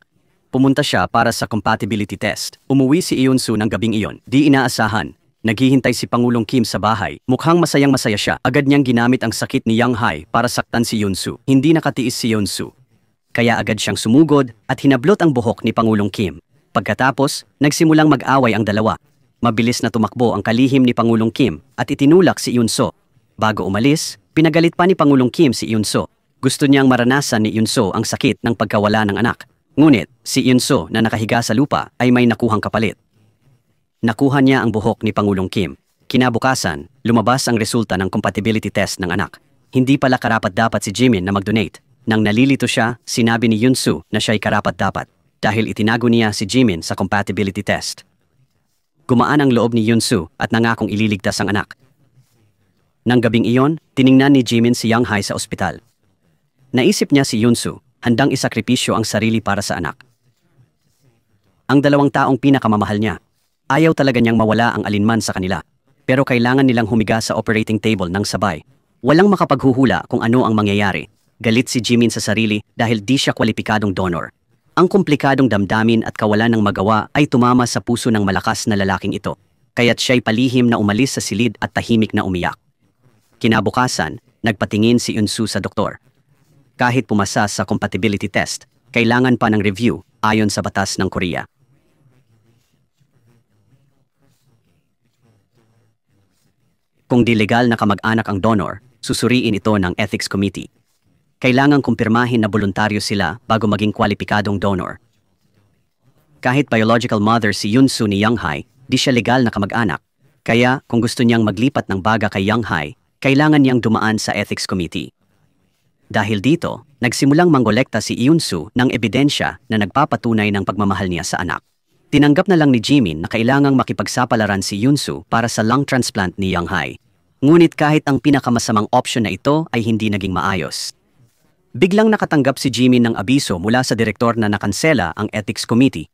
Pumunta siya para sa compatibility test. Umuwi si Yoon-soo ng gabing iyon. Di inaasahan. Naghihintay si Pangulong Kim sa bahay. Mukhang masayang-masaya siya. Agad niyang ginamit ang sakit ni Yang Hae para saktan si Yoon-soo. Hindi nakatiis si Yoon-soo. Kaya agad siyang sumugod at hinablot ang buhok ni Pangulong Kim. Pagkatapos, nagsimulang mag-away ang dalawa. Mabilis na tumakbo ang kalihim ni Pangulong Kim at itinulak si Yoon-soo. Bago umalis, pinagalit pa ni Pangulong Kim si Yoon-soo. Gusto niyang maranasan ni Yoon-soo ang sakit ng pagkawala ng anak. Ngunit, si Yoon-soo na nakahiga sa lupa ay may nakuhang kapalit. Nakuha niya ang buhok ni Pangulong Kim. Kinabukasan, lumabas ang resulta ng compatibility test ng anak. Hindi pala karapat-dapat si Jimin na mag-donate. Nang nalilito siya, sinabi ni Yoon-soo na siya'y karapat-dapat dahil itinago niya si Jimin sa compatibility test. Gumaan ang loob ni Yoon-soo at nangakong ililigtas ang anak. Nang gabing iyon, tiningnan ni Jimin si Yang Hae sa ospital. Naisip niya si Yoon-soo, handang isakripisyo ang sarili para sa anak. Ang dalawang taong pinakamamahal niya. Ayaw talaga niyang mawala ang alinman sa kanila. Pero kailangan nilang humiga sa operating table ng sabay. Walang makapaghuhula kung ano ang mangyayari. Galit si Jimin sa sarili dahil di siya kwalipikadong donor. Ang komplikadong damdamin at kawalan ng magawa ay tumama sa puso ng malakas na lalaking ito. Kaya't siya'y palihim na umalis sa silid at tahimik na umiyak. Kinabukasan, nagpatingin si Eun-soo sa doktor. Kahit pumasa sa compatibility test, kailangan pa ng review ayon sa batas ng Korea. Kung di legal na kamag-anak ang donor, susuriin ito ng Ethics Committee. Kailangang kumpirmahin na voluntaryo sila bago maging kwalipikadong donor. Kahit biological mother si Eun-soo ni Young-hae, di siya legal na kamag-anak. Kaya kung gusto niyang maglipat ng baga kay Young-hae, kailangan niyang dumaan sa Ethics Committee. Dahil dito, nagsimulang mangolekta si Eun-soo ng ebidensya na nagpapatunay ng pagmamahal niya sa anak. Tinanggap na lang ni Jimin na kailangang makipagsapalaran si Eun-soo para sa lung transplant ni Young-hae. Ngunit kahit ang pinakamasamang option na ito ay hindi naging maayos. Biglang nakatanggap si Jimin ng abiso mula sa direktor na nakansela ang Ethics Committee.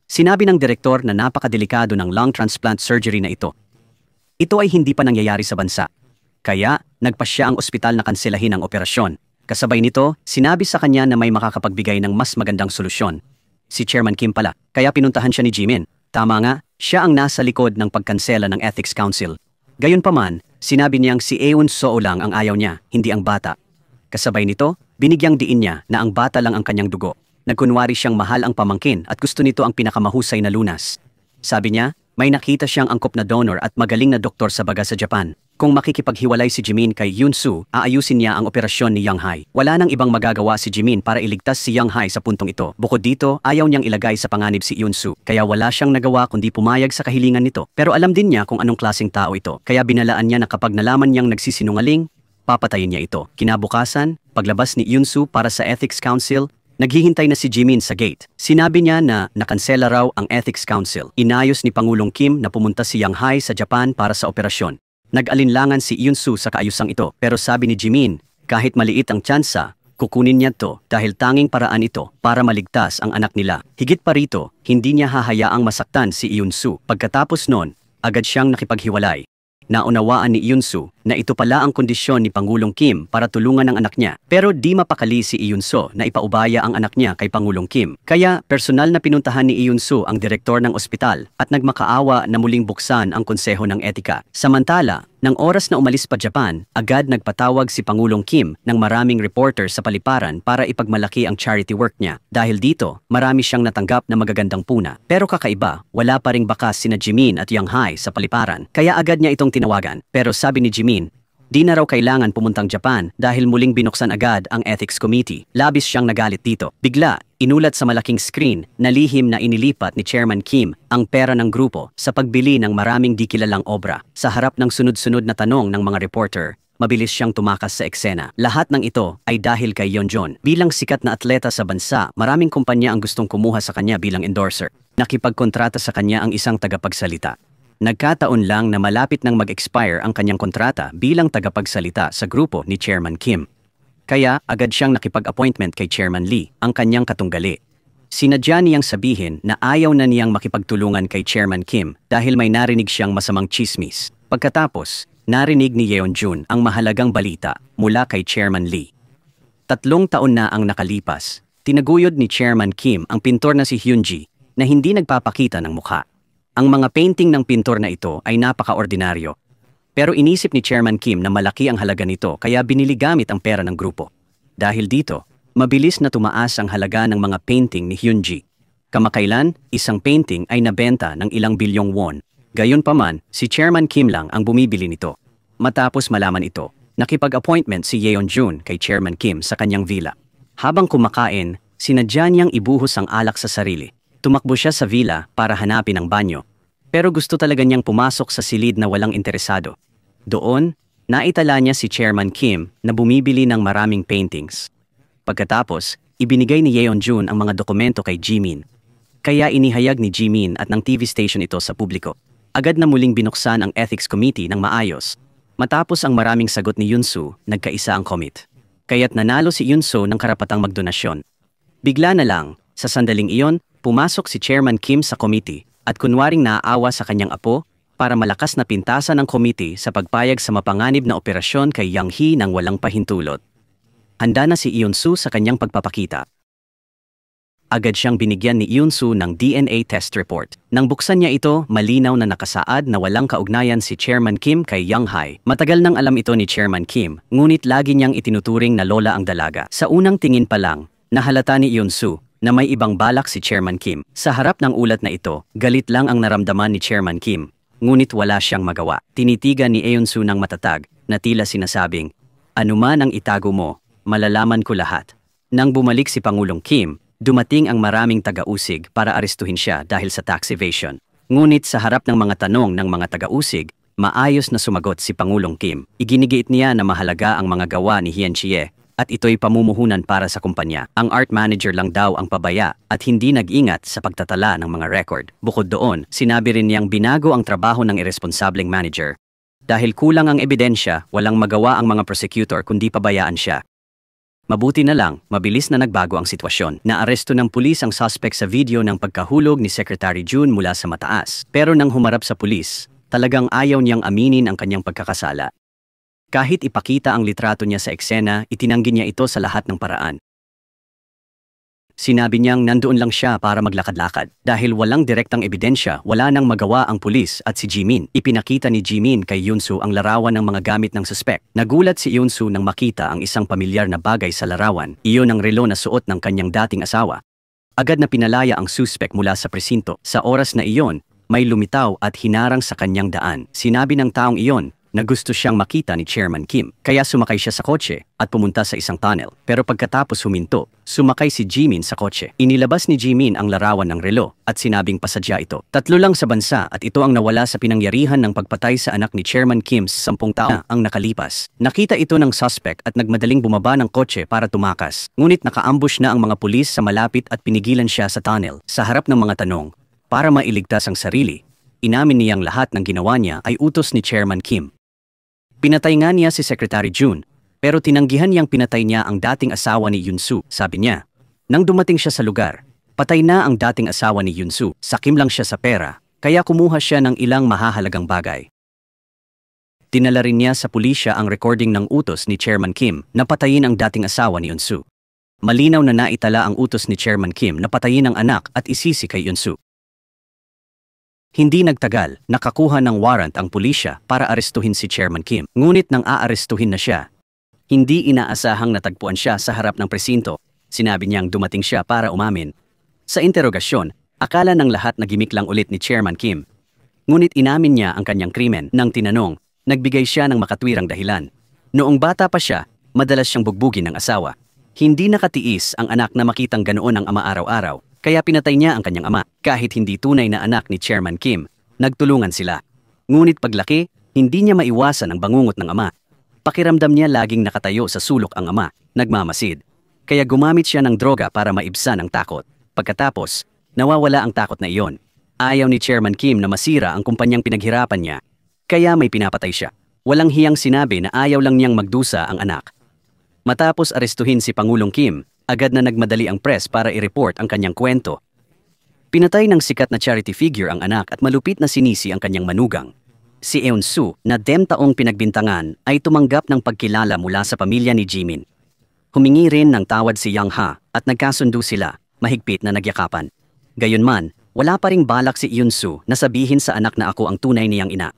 Sinabi ng direktor na napakadelikado ng lung transplant surgery na ito. Ito ay hindi pa nangyayari sa bansa. Kaya, nagpasya ang ospital na kanselahin ang operasyon. Kasabay nito, sinabi sa kanya na may makakapagbigay ng mas magandang solusyon. Si Chairman Kim pala, kaya pinuntahan siya ni Jimin. Tama nga, siya ang nasa likod ng pagkansela ng Ethics Council. Gayunpaman, sinabi niyang si Eun-soo lang ang ayaw niya, hindi ang bata. Kasabay nito, binigyang diin niya na ang bata lang ang kanyang dugo. Nagkunwari siyang mahal ang pamangkin at gusto nito ang pinakamahusay na lunas. Sabi niya, may nakita siyang angkop na donor at magaling na doktor sa baga sa Japan. Kung makikipaghiwalay si Jimin kay Eun-soo, aayusin niya ang operasyon ni Young-hae. Wala nang ibang magagawa si Jimin para iligtas si Young-hae sa puntong ito. Bukod dito, ayaw niyang ilagay sa panganib si Eun-soo. Kaya wala siyang nagawa kundi pumayag sa kahilingan nito. Pero alam din niya kung anong klaseng tao ito. Kaya binalaan niya na kapag nalaman niyang nagsisinungaling, papatayin niya ito. Kinabukasan, paglabas ni Eun-soo para sa Ethics Council, naghihintay na si Jimin sa gate. Sinabi niya na nakansela raw ang Ethics Council. Inayos ni Pangulong Kim na pumunta si Young-hae sa Japan para sa operasyon. Nag-alinlangan si Eun-soo sa kaayusang ito, pero sabi ni Jimin, kahit maliit ang tsansa, kukunin niya to dahil tanging paraan ito para maligtas ang anak nila. Higit pa rito, hindi niya hahayaang masaktan si Eun-soo. Pagkatapos nun, agad siyang nakipaghiwalay. Naunawaan ni Eun-soo na ito pala ang kondisyon ni Pangulong Kim para tulungan ang anak niya. Pero di mapakali si Eun-soo na ipaubaya ang anak niya kay Pangulong Kim. Kaya personal na pinuntahan ni Eun-soo ang direktor ng ospital at nagmakaawa na muling buksan ang konseho ng etika. Samantala, nang oras na umalis pa Japan, agad nagpatawag si Pangulong Kim ng maraming reporter sa paliparan para ipagmalaki ang charity work niya. Dahil dito, marami siyang natanggap na magagandang puna. Pero kakaiba, wala pa ring bakas sina Jimin at Young-hae sa paliparan. Kaya agad niya itong tinawagan. Pero sabi ni Jimin, di na raw kailangan pumuntang Japan dahil muling binuksan agad ang Ethics Committee. Labis siyang nagalit dito. Bigla, inulat sa malaking screen na lihim na inilipat ni Chairman Kim ang pera ng grupo sa pagbili ng maraming di kilalang obra. Sa harap ng sunod-sunod na tanong ng mga reporter, mabilis siyang tumakas sa eksena. Lahat ng ito ay dahil kay Yeonjun. Bilang sikat na atleta sa bansa, maraming kumpanya ang gustong kumuha sa kanya bilang endorser. Nakipagkontrata sa kanya ang isang tagapagsalita. Nagkataon lang na malapit nang mag-expire ang kanyang kontrata bilang tagapagsalita sa grupo ni Chairman Kim. Kaya agad siyang nakipag-appointment kay Chairman Lee, ang kanyang katunggali. Sinadya niyang sabihin na ayaw na niyang makipagtulungan kay Chairman Kim dahil may narinig siyang masamang chismis. Pagkatapos, narinig ni Yeonjun ang mahalagang balita mula kay Chairman Lee. 3 taon na ang nakalipas, tinaguyod ni Chairman Kim ang pintor na si Hyunji na hindi nagpapakita ng mukha. Ang mga painting ng pintor na ito ay napaka-ordinaryo. Pero inisip ni Chairman Kim na malaki ang halaga nito kaya binili gamit ang pera ng grupo. Dahil dito, mabilis na tumaas ang halaga ng mga painting ni Hyunji. Kamakailan, isang painting ay nabenta ng ilang bilyong won. Gayunpaman, si Chairman Kim lang ang bumibili nito. Matapos malaman ito, nakipag-appointment si Yeonjun kay Chairman Kim sa kanyang villa. Habang kumakain, sinadya niyang ibuhos ang alak sa sarili. Tumakbo siya sa villa para hanapin ang banyo. Pero gusto talaga niyang pumasok sa silid na walang interesado. Doon, naitala niya si Chairman Kim na bumibili ng maraming paintings. Pagkatapos, ibinigay ni Yeonjun ang mga dokumento kay Jimin. Kaya inihayag ni Jimin at ng TV station ito sa publiko. Agad na muling binuksan ang Ethics Committee ng maayos. Matapos ang maraming sagot ni Eun-soo, nagkaisa ang commit. kaya't nanalo si Yun-soo ng karapatang magdonasyon. Bigla na lang, sa sandaling iyon, pumasok si Chairman Kim sa committee at kunwaring naaawa sa kanyang apo para malakas na pintasan ng committee sa pagpayag sa mapanganib na operasyon kay Yang Hee nang walang pahintulot. Handa na si Yun-soo sa kanyang pagpapakita. Agad siyang binigyan ni Yun-soo ng DNA test report. Nang buksan niya ito, malinaw na nakasaad na walang kaugnayan si Chairman Kim kay Young Hae. Matagal nang alam ito ni Chairman Kim, ngunit lagi niyang itinuturing na lola ang dalaga. Sa unang tingin pa lang, nahalata ni Yun-soo na may ibang balak si Chairman Kim. Sa harap ng ulat na ito, galit lang ang naramdaman ni Chairman Kim, ngunit wala siyang magawa. Tinitigan ni Yun-soo ng matatag na tila sinasabing, "Anuman ang itago mo, malalaman ko lahat." Nang bumalik si Pangulong Kim, dumating ang maraming taga-usig para arestuhin siya dahil sa tax evasion. Ngunit sa harap ng mga tanong ng mga taga-usig, maayos na sumagot si Pangulong Kim. Iginigiit niya na mahalaga ang mga gawa ni Hien Chie at ito'y pamumuhunan para sa kumpanya. Ang art manager lang daw ang pabaya at hindi nag-ingat sa pagtatala ng mga record. Bukod doon, sinabi rin niyang binago ang trabaho ng irresponsableng manager. Dahil kulang ang ebidensya, walang magawa ang mga prosecutor kundi pabayaan siya. Mabuti na lang, mabilis na nagbago ang sitwasyon. Naaresto ng pulis ang suspect sa video ng pagkahulog ni Secretary Jun mula sa mataas. Pero nang humarap sa pulis, talagang ayaw niyang aminin ang kanyang pagkakasala. Kahit ipakita ang litrato niya sa eksena, itinanggi niya ito sa lahat ng paraan. Sinabi niyang nandoon lang siya para maglakad-lakad. Dahil walang direktang ebidensya, wala nang magawa ang pulis at si Jimin. Ipinakita ni Jimin kay Yun-soo ang larawan ng mga gamit ng suspect. Nagulat si Yun-soo nang makita ang isang pamilyar na bagay sa larawan. Iyon ang relo na suot ng kanyang dating asawa. Agad na pinalaya ang suspect mula sa presinto. Sa oras na iyon, may lumitaw at hinarang sa kanyang daan. Sinabi ng taong iyon na gusto siyang makita ni Chairman Kim. Kaya sumakay siya sa kotse at pumunta sa isang tunnel. Pero pagkatapos huminto, sumakay si Jimin sa kotse. Inilabas ni Jimin ang larawan ng relo at sinabing pasadya ito. 3 lang sa bansa at ito ang nawala sa pinangyarihan ng pagpatay sa anak ni Chairman Kim 10 taon ang nakalipas. Nakita ito ng suspect at nagmadaling bumaba ng kotse para tumakas. Ngunit nakaambush na ang mga pulis sa malapit at pinigilan siya sa tunnel. Sa harap ng mga tanong, para mailigtas ang sarili, inamin niyang lahat ng ginawa niya ay utos ni Chairman Kim. Pinatay nga niya si Secretary Jun, pero tinanggihan niyang pinatay niya ang dating asawa ni Yun-soo. Sabi niya, nang dumating siya sa lugar, patay na ang dating asawa ni Yun-soo. Sakim lang siya sa pera, kaya kumuha siya ng ilang mahahalagang bagay. Dinala rin niya sa pulisya ang recording ng utos ni Chairman Kim na patayin ang dating asawa ni Yun-soo. Malinaw na naitala ang utos ni Chairman Kim na patayin ang anak at isisi kay Yun-soo. Hindi nagtagal, nakakuha ng warrant ang pulisya para arestuhin si Chairman Kim. Ngunit nang aarestuhin na siya, hindi inaasahang natagpuan siya sa harap ng presinto. Sinabi niyang dumating siya para umamin. Sa interogasyon, akala ng lahat na gimik lang ulit ni Chairman Kim. Ngunit inamin niya ang kanyang krimen. Nang tinanong, nagbigay siya ng makatwirang dahilan. Noong bata pa siya, madalas siyang bugbugin ng asawa. Hindi nakatiis ang anak na makitang ganoon ang ama araw-araw. Kaya pinatay niya ang kanyang ama. Kahit hindi tunay na anak ni Chairman Kim, nagtulungan sila. Ngunit paglaki, hindi niya maiwasan ang bangungot ng ama. Pakiramdam niya laging nakatayo sa sulok ang ama, nagmamasid. Kaya gumamit siya ng droga para maibsan ang takot. Pagkatapos, nawawala ang takot na iyon. Ayaw ni Chairman Kim na masira ang kumpanyang pinaghirapan niya. Kaya may pinapatay siya. Walang hiyang sinabi na ayaw lang niyang magdusa ang anak. Matapos arestuhin si Pangulong Kim, agad na nagmadali ang press para i-report ang kanyang kwento. Pinatay ng sikat na charity figure ang anak at malupit na sinisi ang kanyang manugang. Si Yun-soo, na 10 taong pinagbintangan, ay tumanggap ng pagkilala mula sa pamilya ni Jimin. Humingi rin ng tawad si Young Ha at nagkasundo sila, mahigpit na nagyakapan. Gayunman, wala pa ring balak si Yun-soo na sabihin sa anak na ako ang tunay niyang ina.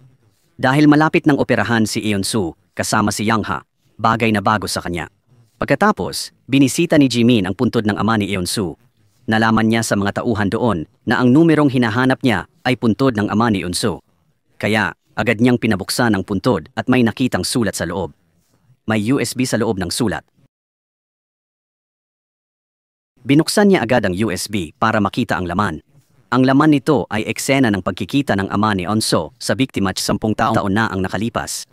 Dahil malapit ng operahan si Yun-soo kasama si Young Ha, bagay na bago sa kanya. Pagkatapos, binisita ni Jimin ang puntod ng ama ni Yun-soo. Nalaman niya sa mga tauhan doon na ang numerong hinahanap niya ay puntod ng ama ni Yun-soo. Kaya, agad niyang pinabuksan ang puntod at may nakitang sulat sa loob. May USB sa loob ng sulat. Binuksan niya agad ang USB para makita ang laman. Ang laman nito ay eksena ng pagkikita ng ama ni Yun-soo sa biktima 10 taon na ang nakalipas.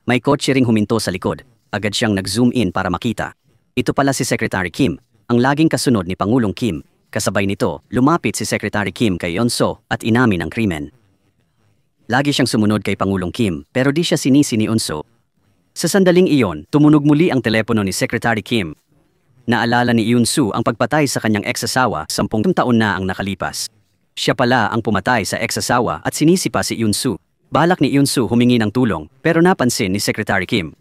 May kotse ring huminto sa likod. Agad siyang nag-zoom in para makita. Ito pala si Secretary Kim, ang laging kasunod ni Pangulong Kim. Kasabay nito, lumapit si Secretary Kim kay Yun-soo at inamin ang krimen. Lagi siyang sumunod kay Pangulong Kim pero di siya sinisi ni Yun-soo. Sa sandaling iyon, tumunog muli ang telepono ni Secretary Kim. Naalala ni Yoon-soo ang pagpatay sa kanyang ex-asawa 10 taon na ang nakalipas. Siya pala ang pumatay sa ex-asawa at sinisipa si Yoon-soo. Balak ni Yoon-soo humingi ng tulong pero napansin ni Secretary Kim.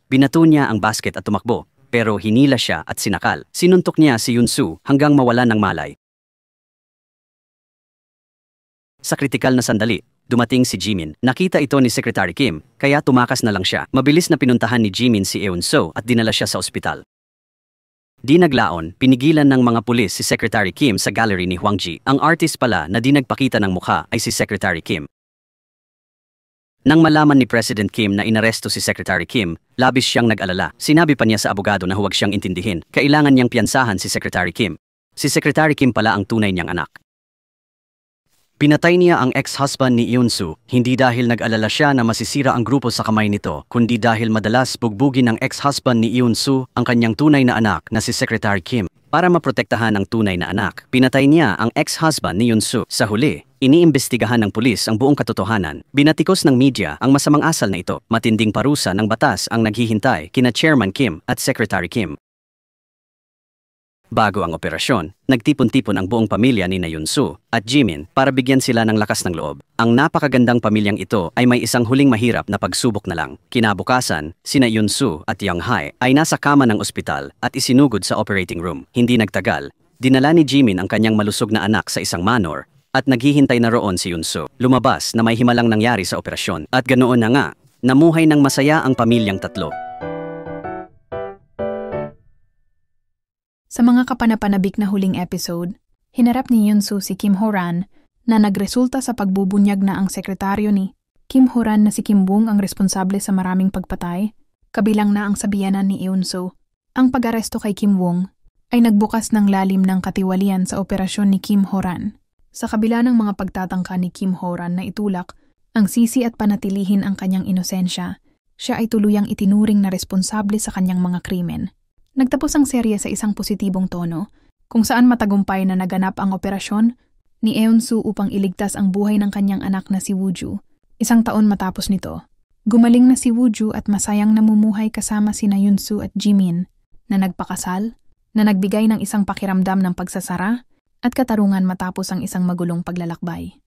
Binato niya ang basket at tumakbo pero hinila siya at sinakal. Sinuntok niya si Yoon-soo hanggang mawalan ng malay. Sa kritikal na sandali, dumating si Jimin. Nakita ito ni Secretary Kim, kaya tumakas na lang siya. Mabilis na pinuntahan ni Jimin si Eun-soo at dinala siya sa ospital. Di naglaon, pinigilan ng mga pulis si Secretary Kim sa gallery ni Hwang-ji. Ang artist pala na di nagpakita ng mukha ay si Secretary Kim. Nang malaman ni President Kim na inaresto si Secretary Kim, labis siyang nag-alala. Sinabi pa niya sa abogado na huwag siyang intindihin. Kailangan niyang piyansahan si Secretary Kim. Si Secretary Kim pala ang tunay niyang anak. Pinatay niya ang ex-husband ni Yoon-soo, hindi dahil nag-alala siya na masisira ang grupo sa kamay nito, kundi dahil madalas bugbugin ng ex-husband ni Yoon-soo ang kanyang tunay na anak na si Secretary Kim. Para maprotektahan ang tunay na anak, pinatay niya ang ex-husband ni Yoon-soo. Sa huli, iniimbestigahan ng pulis ang buong katotohanan. Binatikos ng media ang masamang asal na ito. Matinding parusa ng batas ang naghihintay kina Chairman Kim at Secretary Kim. Bago ang operasyon, nagtipon-tipon ang buong pamilya ni Yoon-soo at Jimin para bigyan sila ng lakas ng loob. Ang napakagandang pamilyang ito ay may isang huling mahirap na pagsubok na lang. Kinabukasan, sina Yoon-soo at Young-hae ay nasa kama ng ospital at isinugod sa operating room. Hindi nagtagal, dinala ni Jimin ang kanyang malusog na anak sa isang manor at naghihintay na roon si Yoon-soo. Lumabas na may himalang nangyari sa operasyon at ganoon na nga, namuhay ng masaya ang pamilyang tatlo. Sa mga kapanapanabik na huling episode, hinarap ni Yoon-soo si Kim Ho-ran na nagresulta sa pagbubunyag na ang sekretaryo ni Kim Ho-ran na si Kim Bong ang responsable sa maraming pagpatay, kabilang na ang sabiyanan ni Yoon-soo. Ang pag-aresto kay Kim Bong ay nagbukas ng lalim ng katiwalian sa operasyon ni Kim Ho-ran. Sa kabila ng mga pagtatangka ni Kim Ho-ran na itulak ang sisi at panatilihin ang kanyang inosensya, siya ay tuluyang itinuring na responsable sa kanyang mga krimen. Nagtapos ang serye sa isang positibong tono, kung saan matagumpay na naganap ang operasyon ni Eun-soo upang iligtas ang buhay ng kanyang anak na si Woo-ju. 1 taon matapos nito, gumaling na si Woo-ju at masayang namumuhay kasama sina Yoon-soo at Jimin na nagpakasal, na nagbigay ng isang pakiramdam ng pagsasara at katarungan matapos ang isang magulong paglalakbay.